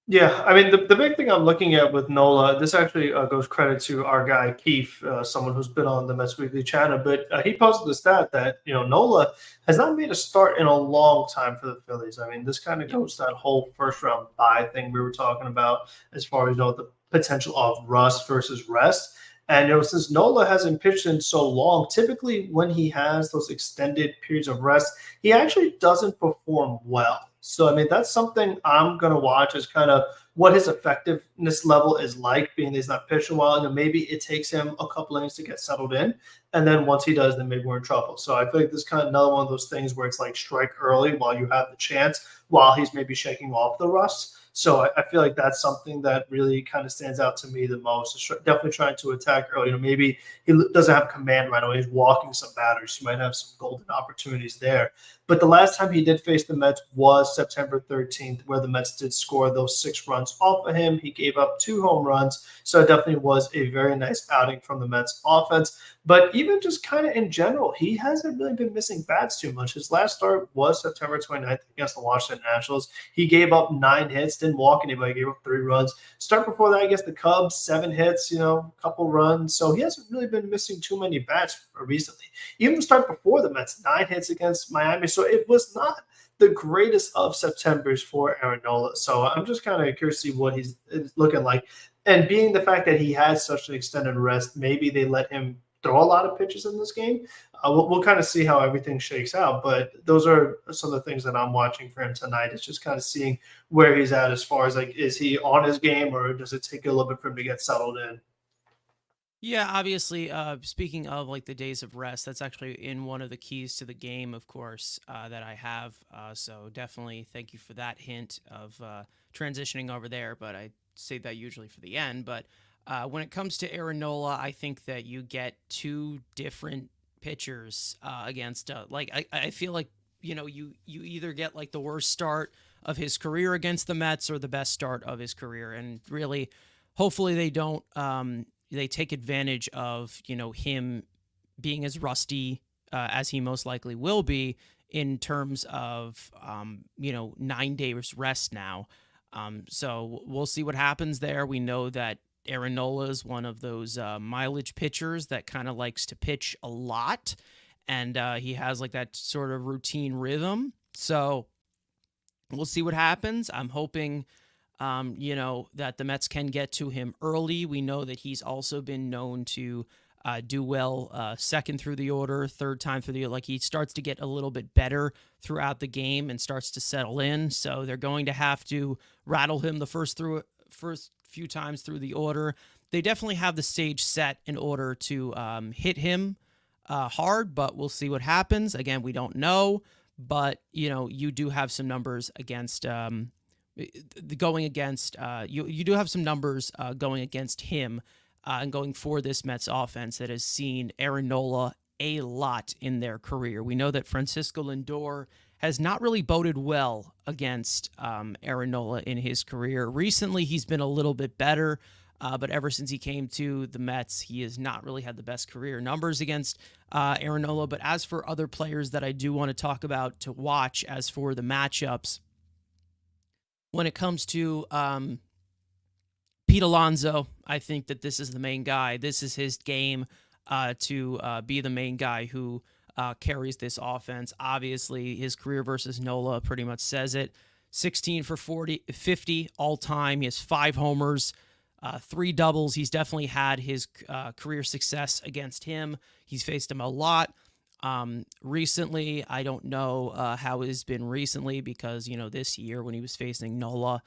Yeah, I mean, the big thing I'm looking at with Nola, this actually goes credit to our guy Keith, someone who's been on the Mets Weekly channel, but he posted the stat that Nola has not made a start in a long time for the Phillies. I mean, this kind of Yep. goes to that whole first round bye thing we were talking about, as far as the potential of rust versus rest. And since Nola hasn't pitched in so long, typically when he has those extended periods of rest, he actually doesn't perform well. So, I mean, that's something I'm going to watch is kind of what his effectiveness level is like, being that he's not pitching well. And then maybe it takes him a couple innings to get settled in. And then once he does, then maybe we're in trouble. So I feel like this is kind of another one of those things where it's like strike early while you have the chance, while he's maybe shaking off the rust. So I feel like that's something that really kind of stands out to me the most. Definitely trying to attack early. Maybe he doesn't have command right away. He's walking some batters. He might have some golden opportunities there. But the last time he did face the Mets was September 13th, where the Mets did score those 6 runs off of him. He gave up 2 home runs. So it definitely was a very nice outing from the Mets offense. But even just kind of in general, he hasn't really been missing bats too much. His last start was September 29th against the Washington Nationals. He gave up 9 hits, didn't walk anybody, gave up 3 runs. Start before that against the Cubs, 7 hits, a couple runs. So he hasn't really been missing too many bats recently. Even the start before the Mets, 9 hits against Miami. So it was not the greatest of Septembers for Aaron Nola. So I'm just kind of curious to see what he's looking like. And being the fact that he has such an extended rest, maybe they let him throw a lot of pitches in this game. We'll kind of see how everything shakes out. But those are some of the things that I'm watching for him tonight. It's just kind of seeing where he's at as far as like, is he on his game or does it take a little bit for him to get settled in? Yeah, obviously, speaking of like the days of rest, that's actually in one of the keys to the game, of course, that I have. So definitely thank you for that hint of transitioning over there. But I say that usually for the end. But when it comes to Aaron Nola, I think that you get two different pitchers against. I feel like you either get like the worst start of his career against the Mets or the best start of his career, and really, hopefully they don't. They take advantage of him being as rusty as he most likely will be in terms of 9 days rest now. So we'll see what happens there. We know that Aaron Nola is one of those mileage pitchers that kind of likes to pitch a lot, and he has like that sort of routine rhythm. So we'll see what happens. I'm hoping that the Mets can get to him early. We know that he's also been known to do well second through the order, third time through the order. Like he starts to get a little bit better throughout the game and starts to settle in. So they're going to have to rattle him the first few times through the order. They definitely have the stage set in order to hit him hard, but we'll see what happens. Again, we don't know, but you do have some numbers against. Going against you do have some numbers going against him and going for this Mets offense that has seen Aaron Nola a lot in their career. We know that Francisco Lindor has not really boded well against Aaron Nola in his career. Recently, he's been a little bit better, but ever since he came to the Mets, he has not really had the best career numbers against Aaron Nola. But as for other players that I do want to talk about to watch, as for the matchups, when it comes to Pete Alonso, I think that this is the main guy. This is his game to be the main guy who carries this offense. Obviously, his career versus Nola pretty much says it. 16 for 50 all time. He has 5 homers, Three doubles. He's definitely had his career success against him. He's faced him a lot. Recently, I don't know how it has been recently because, this year when he was facing Nola,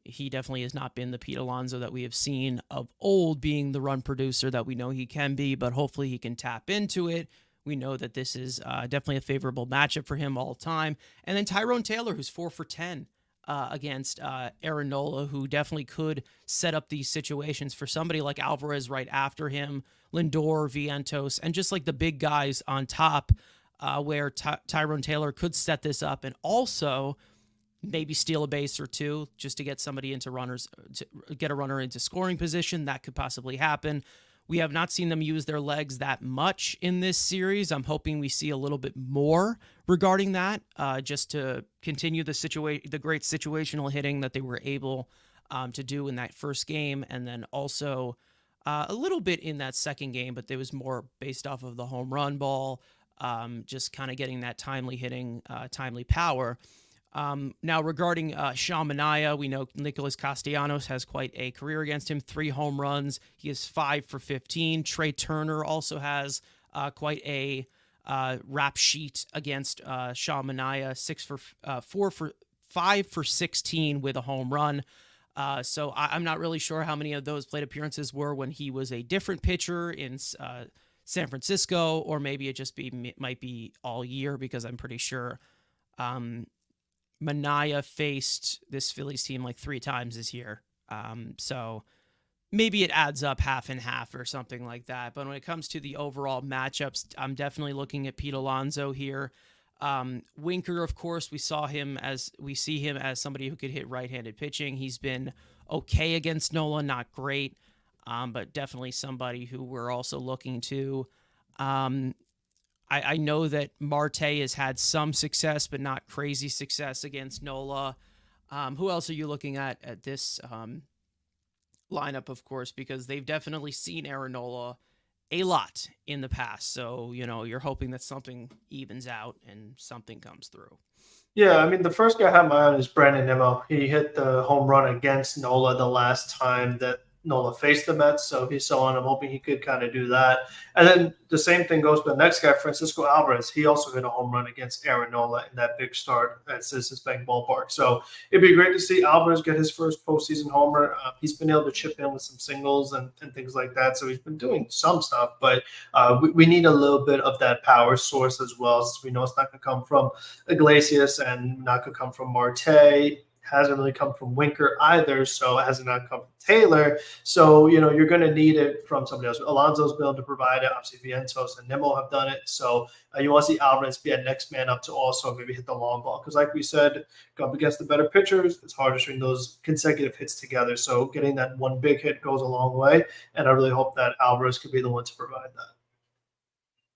he definitely has not been the Pete Alonso that we have seen of old, being the run producer that we know he can be, but hopefully he can tap into it. We know that this is definitely a favorable matchup for him all time. And then Tyrone Taylor, who's 4 for 10 against Aaron Nola, who definitely could set up these situations for somebody like Alvarez right after him, Lindor, Vientos, and just like the big guys on top, where Tyrone Taylor could set this up and also maybe steal a base or two just to get somebody into runners, to get a runner into scoring position. That could possibly happen. We have not seen them use their legs that much in this series. I'm hoping we see a little bit more regarding that, just to continue the great situational hitting that they were able to do in that first game, and then also a little bit in that second game, but it was more based off of the home run ball, just kind of getting that timely hitting, timely power. Now, regarding Sean Manaea, we know Nicholas Castellanos has quite a career against him, 3 home runs. He is 5 for 15. Trey Turner also has quite a rap sheet against Sean Manaea, 5 for 16 with a home run. So I'm not really sure how many of those plate appearances were when he was a different pitcher in San Francisco, or maybe it might be all year, because I'm pretty sure Manaea faced this Phillies team like 3 times this year. So maybe it adds up half and half or something like that. But when it comes to the overall matchups, I'm definitely looking at Pete Alonso here. Winker, of course, we see him as somebody who could hit right-handed pitching. He's been okay against Nola, not great, but definitely somebody who we're also looking to. I know that Marte has had some success, but not crazy success against Nola. Who else are you looking at this lineup, of course, because they've definitely seen Aaron Nola a lot in the past. So, you're hoping that something evens out and something comes through. Yeah, I mean, the first guy I have my eye is Brandon Nimmo. He hit the home run against Nola the last time that Nola faced the Mets, so he's someone I'm hoping he could kind of do that. And then the same thing goes with the next guy, Francisco Alvarez. He also hit a home run against Aaron Nola in that big start at Citizens Bank Ballpark. So it'd be great to see Alvarez get his first postseason homer. He's been able to chip in with some singles and things like that, so he's been doing some stuff, but we need a little bit of that power source as well, since we know it's not going to come from Iglesias and not going to come from Marte. Hasn't really come from Winker either, so it hasn't not come from Taylor. So, you're going to need it from somebody else. Alonso's been able to provide it. Obviously, Vientos and Nimmo have done it. So you want to see Alvarez be a next man up to also maybe hit the long ball. Because like we said, up against the better pitchers, it's hard to string those consecutive hits together. So getting that one big hit goes a long way. And I really hope that Alvarez could be the one to provide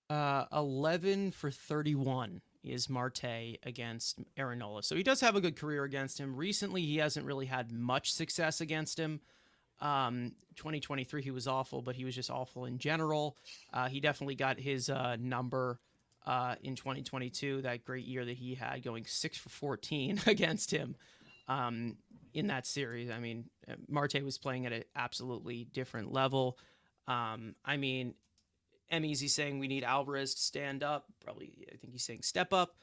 that. 11 for 31 is Marte against Aaron Nola. So he does have a good career against him. Recently, he hasn't really had much success against him. 2023, he was awful, but he was just awful in general. He definitely got his number in 2022, that great year that he had, going 6 for 14 against him in that series. I mean, Marte was playing at an absolutely different level. I mean, Easy saying we need Alvarez to stand up. Probably, I think he's saying step up.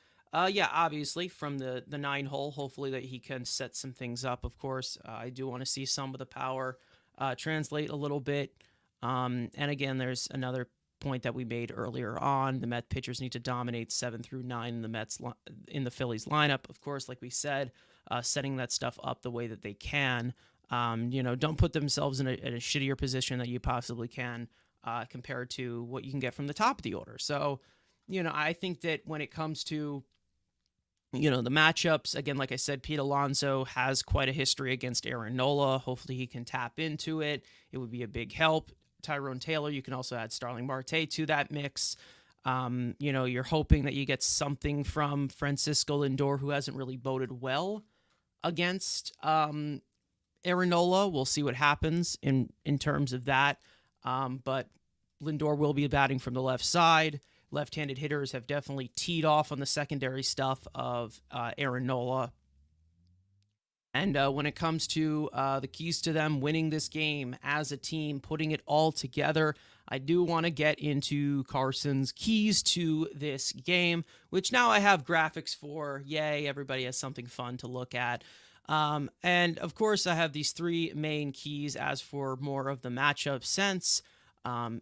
Yeah, obviously from the 9 hole. Hopefully that he can set some things up. Of course, I do want to see some of the power translate a little bit. And again, there's another point that we made earlier on. The Met pitchers need to dominate 7 through 9 in the Phillies lineup. Of course, like we said, setting that stuff up the way that they can. Don't put themselves in a shittier position that you possibly can. Compared to what you can get from the top of the order. So, I think that when it comes to, the matchups, again, like I said, Pete Alonso has quite a history against Aaron Nola. Hopefully he can tap into it. It would be a big help. Tyrone Taylor, you can also add Starling Marte to that mix. You're hoping that you get something from Francisco Lindor, who hasn't really boded well against Aaron Nola. We'll see what happens in terms of that. But Lindor will be batting from the left side. Left-handed hitters have definitely teed off on the secondary stuff of Aaron Nola. And when it comes to the keys to them winning this game as a team, putting it all together, I do want to get into Carson's keys to this game, which now I have graphics for. Yay, everybody has something fun to look at. And of course, I have these three main keys as for more of the matchup sense,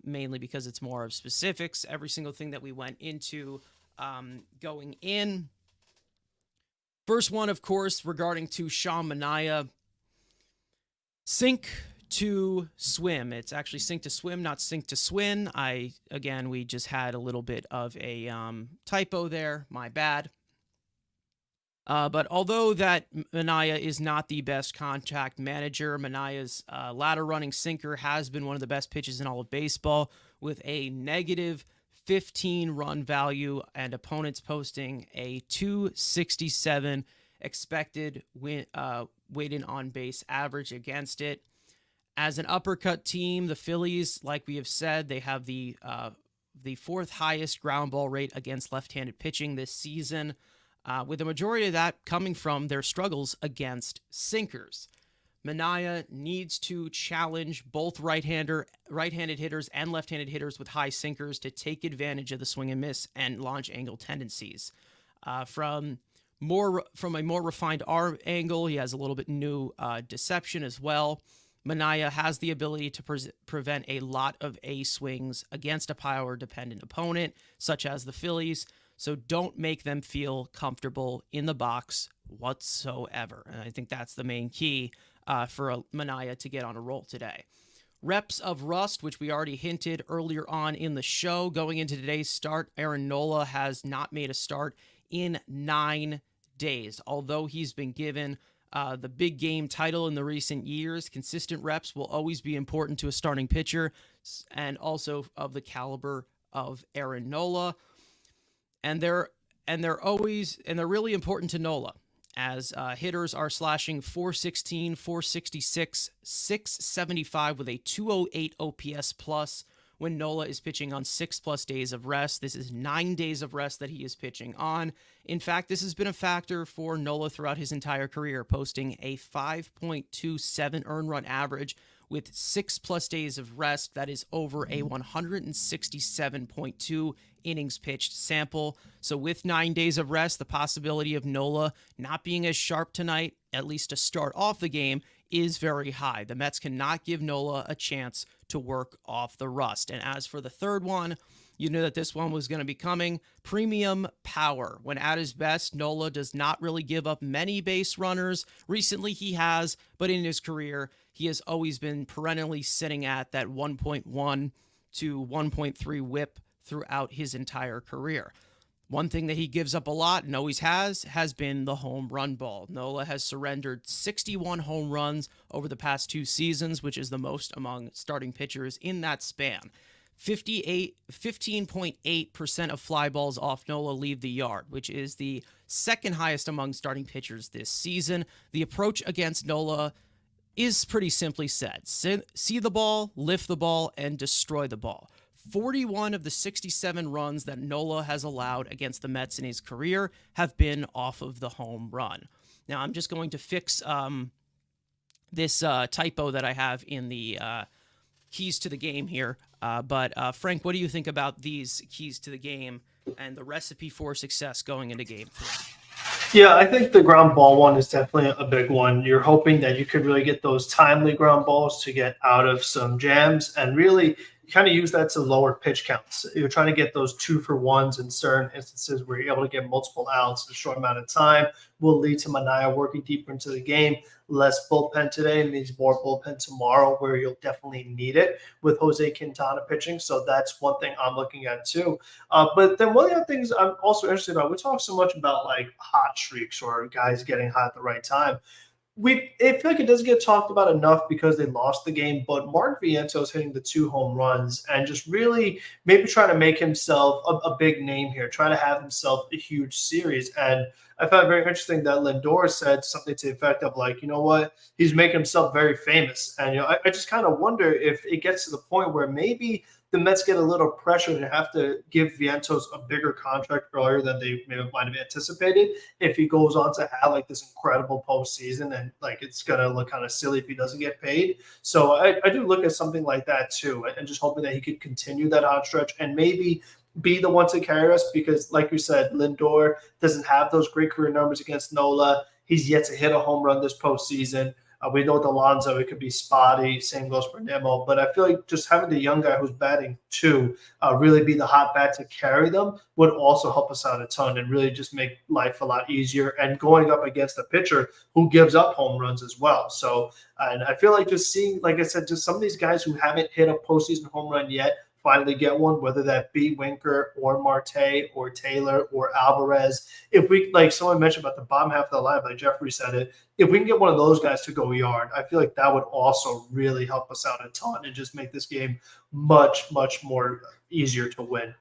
mainly because it's more of specifics. Every single thing that we went into going in. First one, of course, regarding to Sean Manaea. Sink to swim. It's actually sink to swim, not sink to swim. We just had a little bit of a typo there. My bad. But although that Manaea is not the best contact manager, Manaea's ladder running sinker has been one of the best pitches in all of baseball, with a negative 15 run value and opponents posting a 267 expected weighted on base average against it. As an uppercut team, the Phillies, like we have said, they have the fourth highest ground ball rate against left-handed pitching this season, with the majority of that coming from their struggles against sinkers. Manaea needs to challenge both right-handed hitters and left-handed hitters with high sinkers to take advantage of the swing and miss and launch angle tendencies. From a more refined arm angle, he has a little bit new deception as well. Manaea has the ability to prevent a lot of A swings against a power-dependent opponent, such as the Phillies, so don't make them feel comfortable in the box whatsoever. And I think that's the main key for Manaea to get on a roll today. Reps of rust, which we already hinted earlier on in the show. Going into today's start, Aaron Nola has not made a start in 9 days. Although he's been given the big game title in the recent years, consistent reps will always be important to a starting pitcher, and also of the caliber of Aaron Nola. And they're really important to Nola, as hitters are slashing 416, 466, 675 with a 208 OPS plus when Nola is pitching on 6+ days of rest. This is 9 days of rest that he is pitching on. In fact, this has been a factor for Nola throughout his entire career, posting a 5.27 earned run average with 6+ days of rest. That is over a 167.2 innings pitched sample. So with 9 days of rest, the possibility of Nola not being as sharp tonight, at least to start off the game, is very high. The Mets cannot give Nola a chance to work off the rust. And as for the third one, you knew that this one was going to be coming. Premium power. When at his best, Nola does not really give up many base runners. Recently he has, but in his career, he has always been perennially sitting at that 1.1 to 1.3 whip throughout his entire career. One thing that he gives up a lot and always has been the home run ball. Nola has surrendered 61 home runs over the past 2 seasons, which is the most among starting pitchers in that span. 15.8% of fly balls off Nola leave the yard, which is the second highest among starting pitchers this season. The approach against Nola is pretty simply said. See the ball, lift the ball, and destroy the ball. 41 of the 67 runs that Nola has allowed against the Mets in his career have been off of the home run. Now, I'm just going to fix this typo that I have in the keys to the game here. But Frank, what do you think about these keys to the game and the recipe for success going into Game 3? Yeah, I think the ground ball one is definitely a big one. You're hoping that you could really get those timely ground balls to get out of some jams and really kind of use that to lower pitch counts. You're trying to get those 2-for-1s in certain instances where you're able to get multiple outs in a short amount of time. Will lead to Manaea working deeper into the game. Less bullpen today means more bullpen tomorrow, where you'll definitely need it with Jose Quintana pitching. So that's one thing I'm looking at too. But then one of the other things I'm also interested about, we talk so much about like hot streaks or guys getting hot at the right time. I feel like it doesn't get talked about enough because they lost the game, but Mark Vientos hitting the 2 home runs and just really maybe trying to make himself a big name here, trying to have himself a huge series. And I found it very interesting that Lindor said something to the effect of like, you know what, he's making himself very famous. And, I just kind of wonder if it gets to the point where maybe the Mets get a little pressure to have to give Vientos a bigger contract earlier than they maybe might have anticipated if he goes on to have like this incredible postseason, and like it's gonna look kind of silly if he doesn't get paid. So I do look at something like that too, and just hoping that he could continue that hot stretch and maybe be the one to carry us, because like you said, Lindor doesn't have those great career numbers against Nola. He's yet to hit a home run this postseason. We know with Alonso, it could be spotty. Same goes for Nimmo. But I feel like just having the young guy who's batting two really be the hot bat to carry them would also help us out a ton and really just make life a lot easier. And going up against a pitcher who gives up home runs as well. So, and I feel like just seeing, like I said, just some of these guys who haven't hit a postseason home run yet finally get one, whether that be Winker or Marte or Taylor or Alvarez. If we, like someone mentioned about the bottom half of the line, like Jeffrey said it, if we can get one of those guys to go yard, I feel like that would also really help us out a ton and just make this game much, much more easier to win.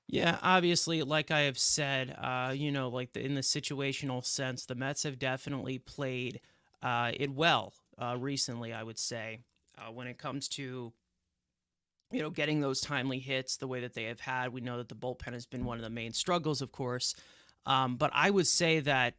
Yeah, obviously, like I have said, like in the situational sense, the Mets have definitely played it well recently, I would say, when it comes to getting those timely hits the way that they have had. We know that the bullpen has been one of the main struggles, of course. But I would say that,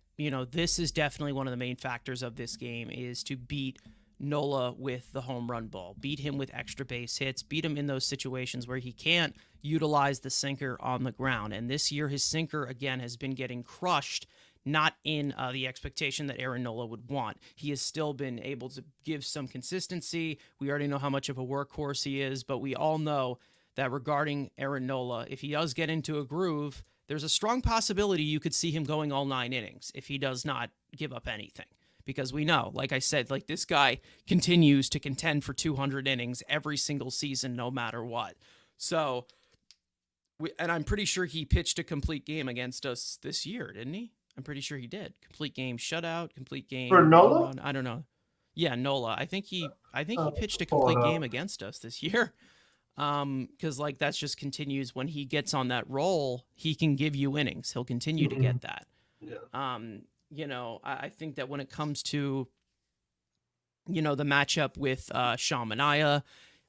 this is definitely one of the main factors of this game is to beat Nola with the home run ball, beat him with extra base hits, beat him in those situations where he can't utilize the sinker on the ground. And this year, his sinker, again, has been getting crushed, not in the expectation that Aaron Nola would want. He has still been able to give some consistency. We already know how much of a workhorse he is, but we all know that regarding Aaron Nola, if he does get into a groove, there's a strong possibility you could see him going all 9 innings if he does not give up anything. Because we know, like I said, like this guy continues to contend for 200 innings every single season, no matter what. So, and I'm pretty sure he pitched a complete game against us this year, didn't he? I'm pretty sure he did. Complete game shutout, complete game For home Nola? run. I don't know. Yeah, Nola. I think he pitched a Hold complete up. game against us this year. Because like that's just continues when he gets on that roll, he can give you innings. He'll continue to Mhm. get that. Yeah. I think that when it comes to the matchup with Sean Manaea,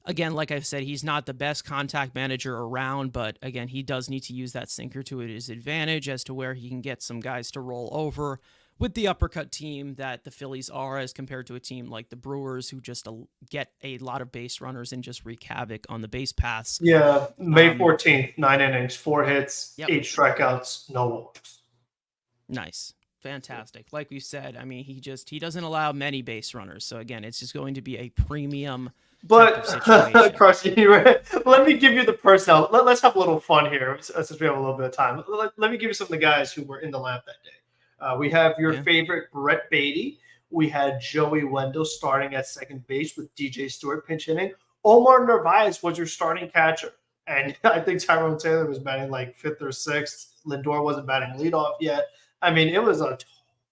again, like I said, he's not the best contact manager around, but again, he does need to use that sinker to his advantage as to where he can get some guys to roll over with the uppercut team that the Phillies are as compared to a team like the Brewers who just get a lot of base runners and just wreak havoc on the base paths. Yeah. May Um, 14th, 9 innings, 4 hits, yep, 8 strikeouts, no walks. nice. Fantastic. Like we said, I mean, he doesn't allow many base runners. So again, it's just going to be a premium type of But situation. Carson, let me give you the personnel. Let's have a little fun here since we have a little bit of time. Let me give you some of the guys who were in the lineup that day. We have your Yeah. favorite Brett Beatty. We had Joey Wendell starting at second base with DJ Stewart pinch hitting. Omar Narvaez was your starting catcher. And I think Tyrone Taylor was batting like fifth or sixth. Lindor wasn't batting leadoff yet. I mean, it was a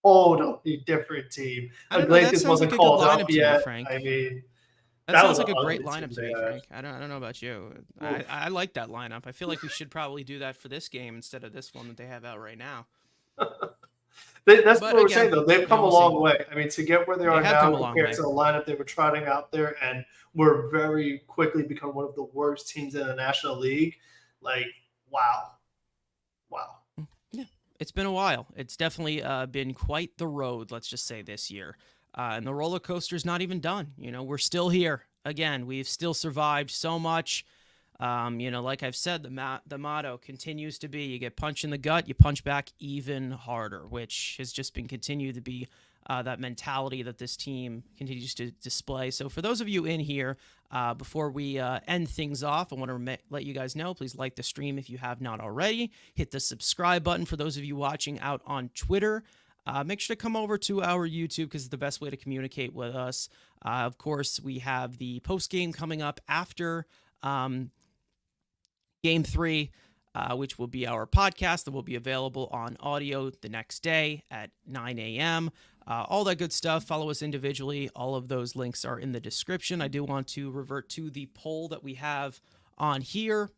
totally different team. I don't know. That Iglesias sounds wasn't like a good called up lineup to me, yet. Frank. I mean, That that sounds was an like a great ugly team lineup to they me, had. Frank. I don't know about you. I, Oof. I like that lineup. I feel like we should probably do that for this game instead of this one that they have out right now. That's what But we're saying, again, though. They've come a we'll see. long way. I mean, to get where they They are have come now a long compared way. to the lineup they were trotting out there, and we're very quickly become one of the worst teams in the National League. Like, wow. Wow. Yeah, it's been a while. It's definitely been quite the road, let's just say, this year. And the roller coaster's not even done. We're still here. Again, we've still survived so much. Like I've said, the motto continues to be: you get punched in the gut, you punch back even harder, which has just been continued to be that mentality that this team continues to display. So for those of you in here, before we end things off, I want to let you guys know, please like the stream if you have not already. Hit the subscribe button for those of you watching out on Twitter. Make sure to come over to our YouTube because it's the best way to communicate with us. Of course, we have the post game coming up after Game 3, which will be our podcast that will be available on audio the next day at 9 a.m. All that good stuff. Follow us individually. All of those links are in the description. I do want to revert to the poll that we have on here.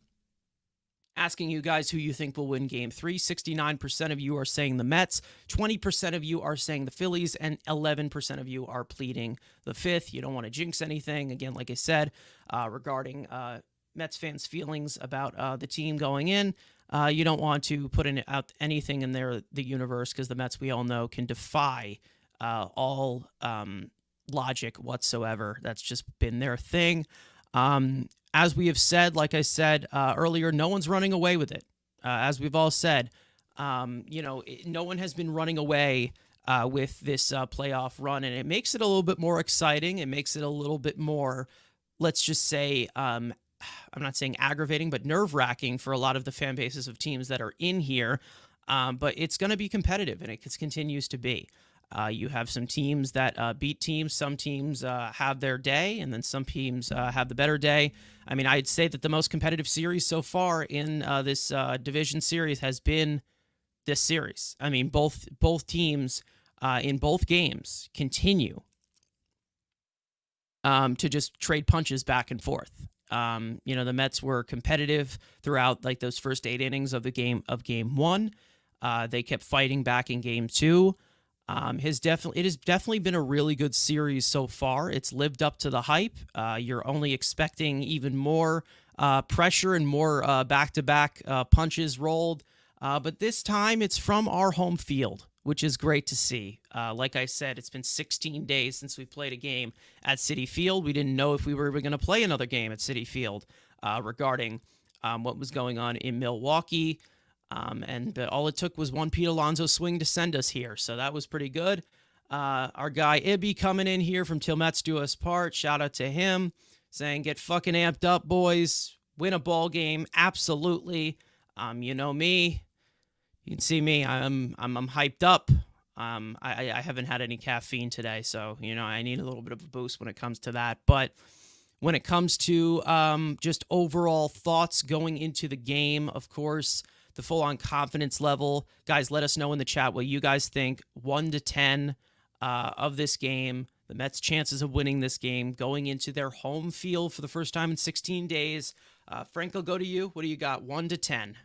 asking you guys who you think will win game 3. 69% of you are saying the Mets, 20% of you are saying the Phillies, and 11% of you are pleading the fifth. You don't want to jinx anything. Again, like I said, regarding Mets fans' feelings about the team going in, you don't want to put out anything in there, the universe, because the Mets, we all know, can defy all logic whatsoever. That's just been their thing. As we have said, like I said earlier, no one's running away with it. As we've all said, no one has been running away with this playoff run, and it makes it a little bit more exciting. It makes it a little bit more, let's just say, I'm not saying aggravating, but nerve-wracking for a lot of the fan bases of teams that are in here. But it's going to be competitive, and it continues to be. You have some teams that beat teams. Some teams have their day, and then some teams have the better day. I mean, I'd say that the most competitive series so far in this division series has been this series. I mean, both teams in both games continue to just trade punches back and forth. The Mets were competitive throughout like those first 8 innings of game 1. They kept fighting back in game 2. It has definitely been a really good series so far. It's lived up to the hype. You're only expecting even more pressure and more back-to-back punches rolled. But this time it's from our home field, which is great to see. Like I said, it's been 16 days since we played a game at Citi Field. We didn't know if we were going to play another game at Citi Field regarding what was going on in Milwaukee. And all it took was one Pete Alonso swing to send us here. So that was pretty good. Our guy Ibby coming in here from Till Mets Do Us Part. Shout out to him saying, get fucking amped up, boys. Win a ball game. Absolutely. You know me. You can see me. I'm hyped up. I haven't had any caffeine today. So, I need a little bit of a boost when it comes to that. But when it comes to just overall thoughts going into the game, of course, the full-on confidence level. Guys, let us know in the chat what you guys think. 1 to 10 of this game. The Mets' chances of winning this game going into their home field for the first time in 16 days. Frank, I'll go to you. What do you got? 1 to 10.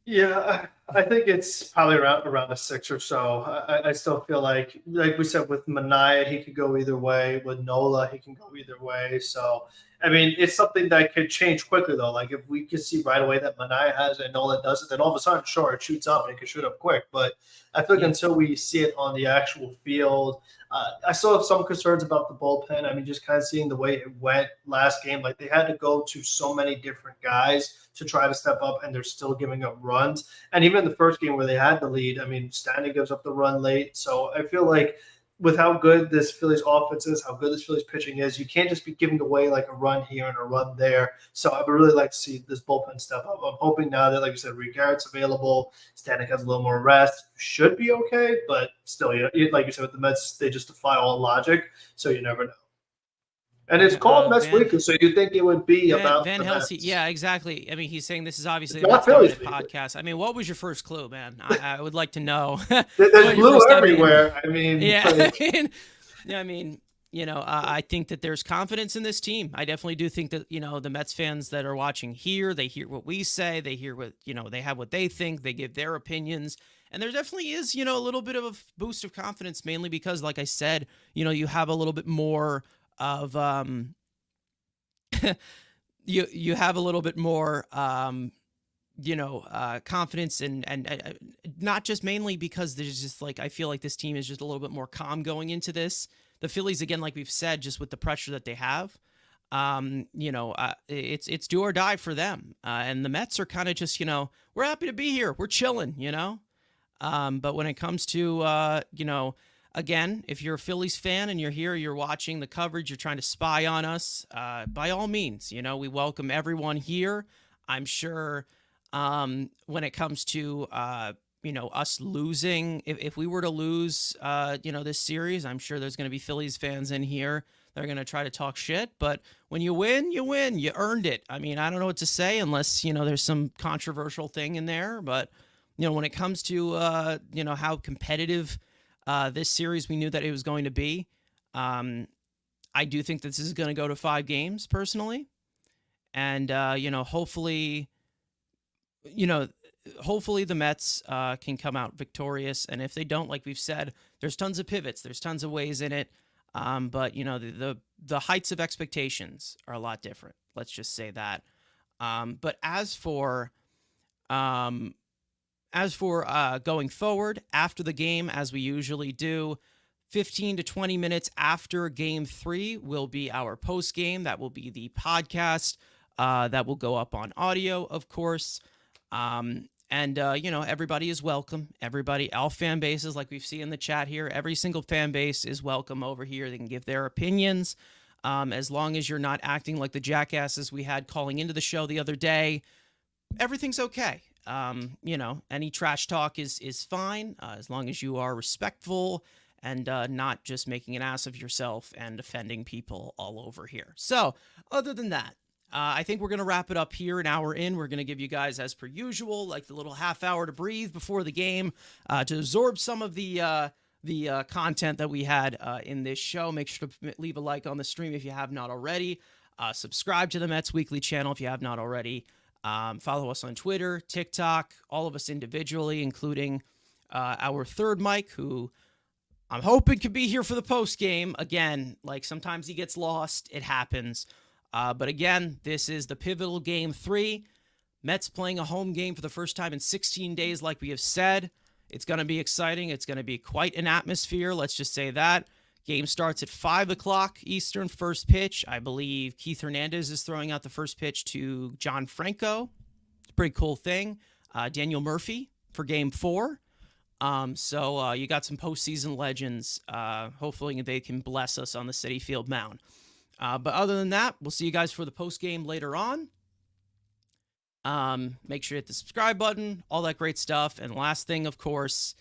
Yeah, I think it's probably around a 6 or so. I still feel like we said with Manaea, he could go either way. With Nola, he can go either way. So, I mean, it's something that could change quickly, though. Like, if we could see right away that Manaea has it and Nola doesn't, then all of a sudden, sure, it shoots up and it can shoot up quick. But I feel like until we see it on the actual field, I still have some concerns about the bullpen. I mean, just kind of seeing the way it went last game, like they had to go to so many different guys to try to step up, and they're still giving up runs. And even in the first game where they had the lead, I mean, Stanley gives up the run late. So I feel like with how good this Phillies offense is, how good this Phillies pitching is, you can't just be giving away like a run here and a run there. So I would really like to see this bullpen step up. I'm hoping now that, like you said, Reed Garrett's available, Stanek has a little more rest, should be okay. But still, like you said with the Mets, they just defy all logic. So you never know. And it's called Mets Weekly, so you'd think it would be about Van the Helsey. Mets. Yeah, exactly. I mean, he's saying this is obviously It's a not Mets Phillies dominant Weekly. podcast. I mean, what was your first clue, man? I would like to know. There's blue everywhere. I mean, yeah, like, I think that there's confidence in this team. I definitely do think that, the Mets fans that are watching here, they hear what we say, they hear what, they have what they think, they give their opinions. And there definitely is, a little bit of a boost of confidence, mainly because, like I said, you have a little bit more of, you have a little bit more, confidence and not just mainly because there's just like, I feel like this team is just a little bit more calm going into this. The Phillies, again, like we've said, just with the pressure that they have, it's do or die for them. And the Mets are kind of just, we're happy to be here. We're chilling, but when it comes to, again, if you're a Phillies fan and you're here, you're watching the coverage, you're trying to spy on us, by all means, we welcome everyone here. I'm sure when it comes to, us losing, if we were to lose, this series, I'm sure there's going to be Phillies fans in here that are going to try to talk shit. But when you win, you win. You earned it. I mean, I don't know what to say unless, there's some controversial thing in there. But, when it comes to, how competitive this series, we knew that it was going to be. I do think this is going to go to 5 games personally. And, hopefully you know, hopefully the Mets can come out victorious. And if they don't, like we've said, there's tons of pivots, there's tons of ways in it. But you know, the heights of expectations are a lot different. Let's just say that. But um, as for going forward after the game, as we usually do, 15 to 20 minutes after game 3 will be our post game. That will be the podcast that will go up on audio, of course. And you know, everybody is welcome. Everybody, all fan bases, like we've seen in the chat here, every single fan base is welcome over here. They can give their opinions. As long as you're not acting like the jackasses we had calling into the show the other day, everything's okay. You know, any trash talk is fine as long as you are respectful and not just making an ass of yourself and offending people all over here. So, other than that, I think we're going to wrap it up here. An hour in, we're going to give you guys, as per usual, like the little half hour to breathe before the game to absorb some of the content that we had in this show. Make sure to leave a like on the stream if you have not already. Subscribe to the Mets Weekly channel if you have not already. Follow us on Twitter, TikTok, all of us individually, including our third Mike, who I'm hoping could be here for the post game. Again, like sometimes he gets lost. It happens. But again, this is the pivotal game 3. Mets playing a home game for the first time in 16 days, like we have said. It's going to be exciting. It's going to be quite an atmosphere. Let's just say that. Game starts at 5 o'clock Eastern, first pitch. I believe Keith Hernandez is throwing out the first pitch to John Franco. It's a pretty cool thing. Daniel Murphy for game 4. So you got some postseason legends. Hopefully they can bless us on the Citi Field mound. But other than that, we'll see you guys for the post game later on. Make sure you hit the subscribe button, all that great stuff. And last thing, of course,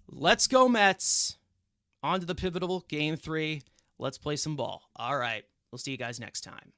let's go Mets. On to the pivotal game 3. Let's play some ball. All right. We'll see you guys next time.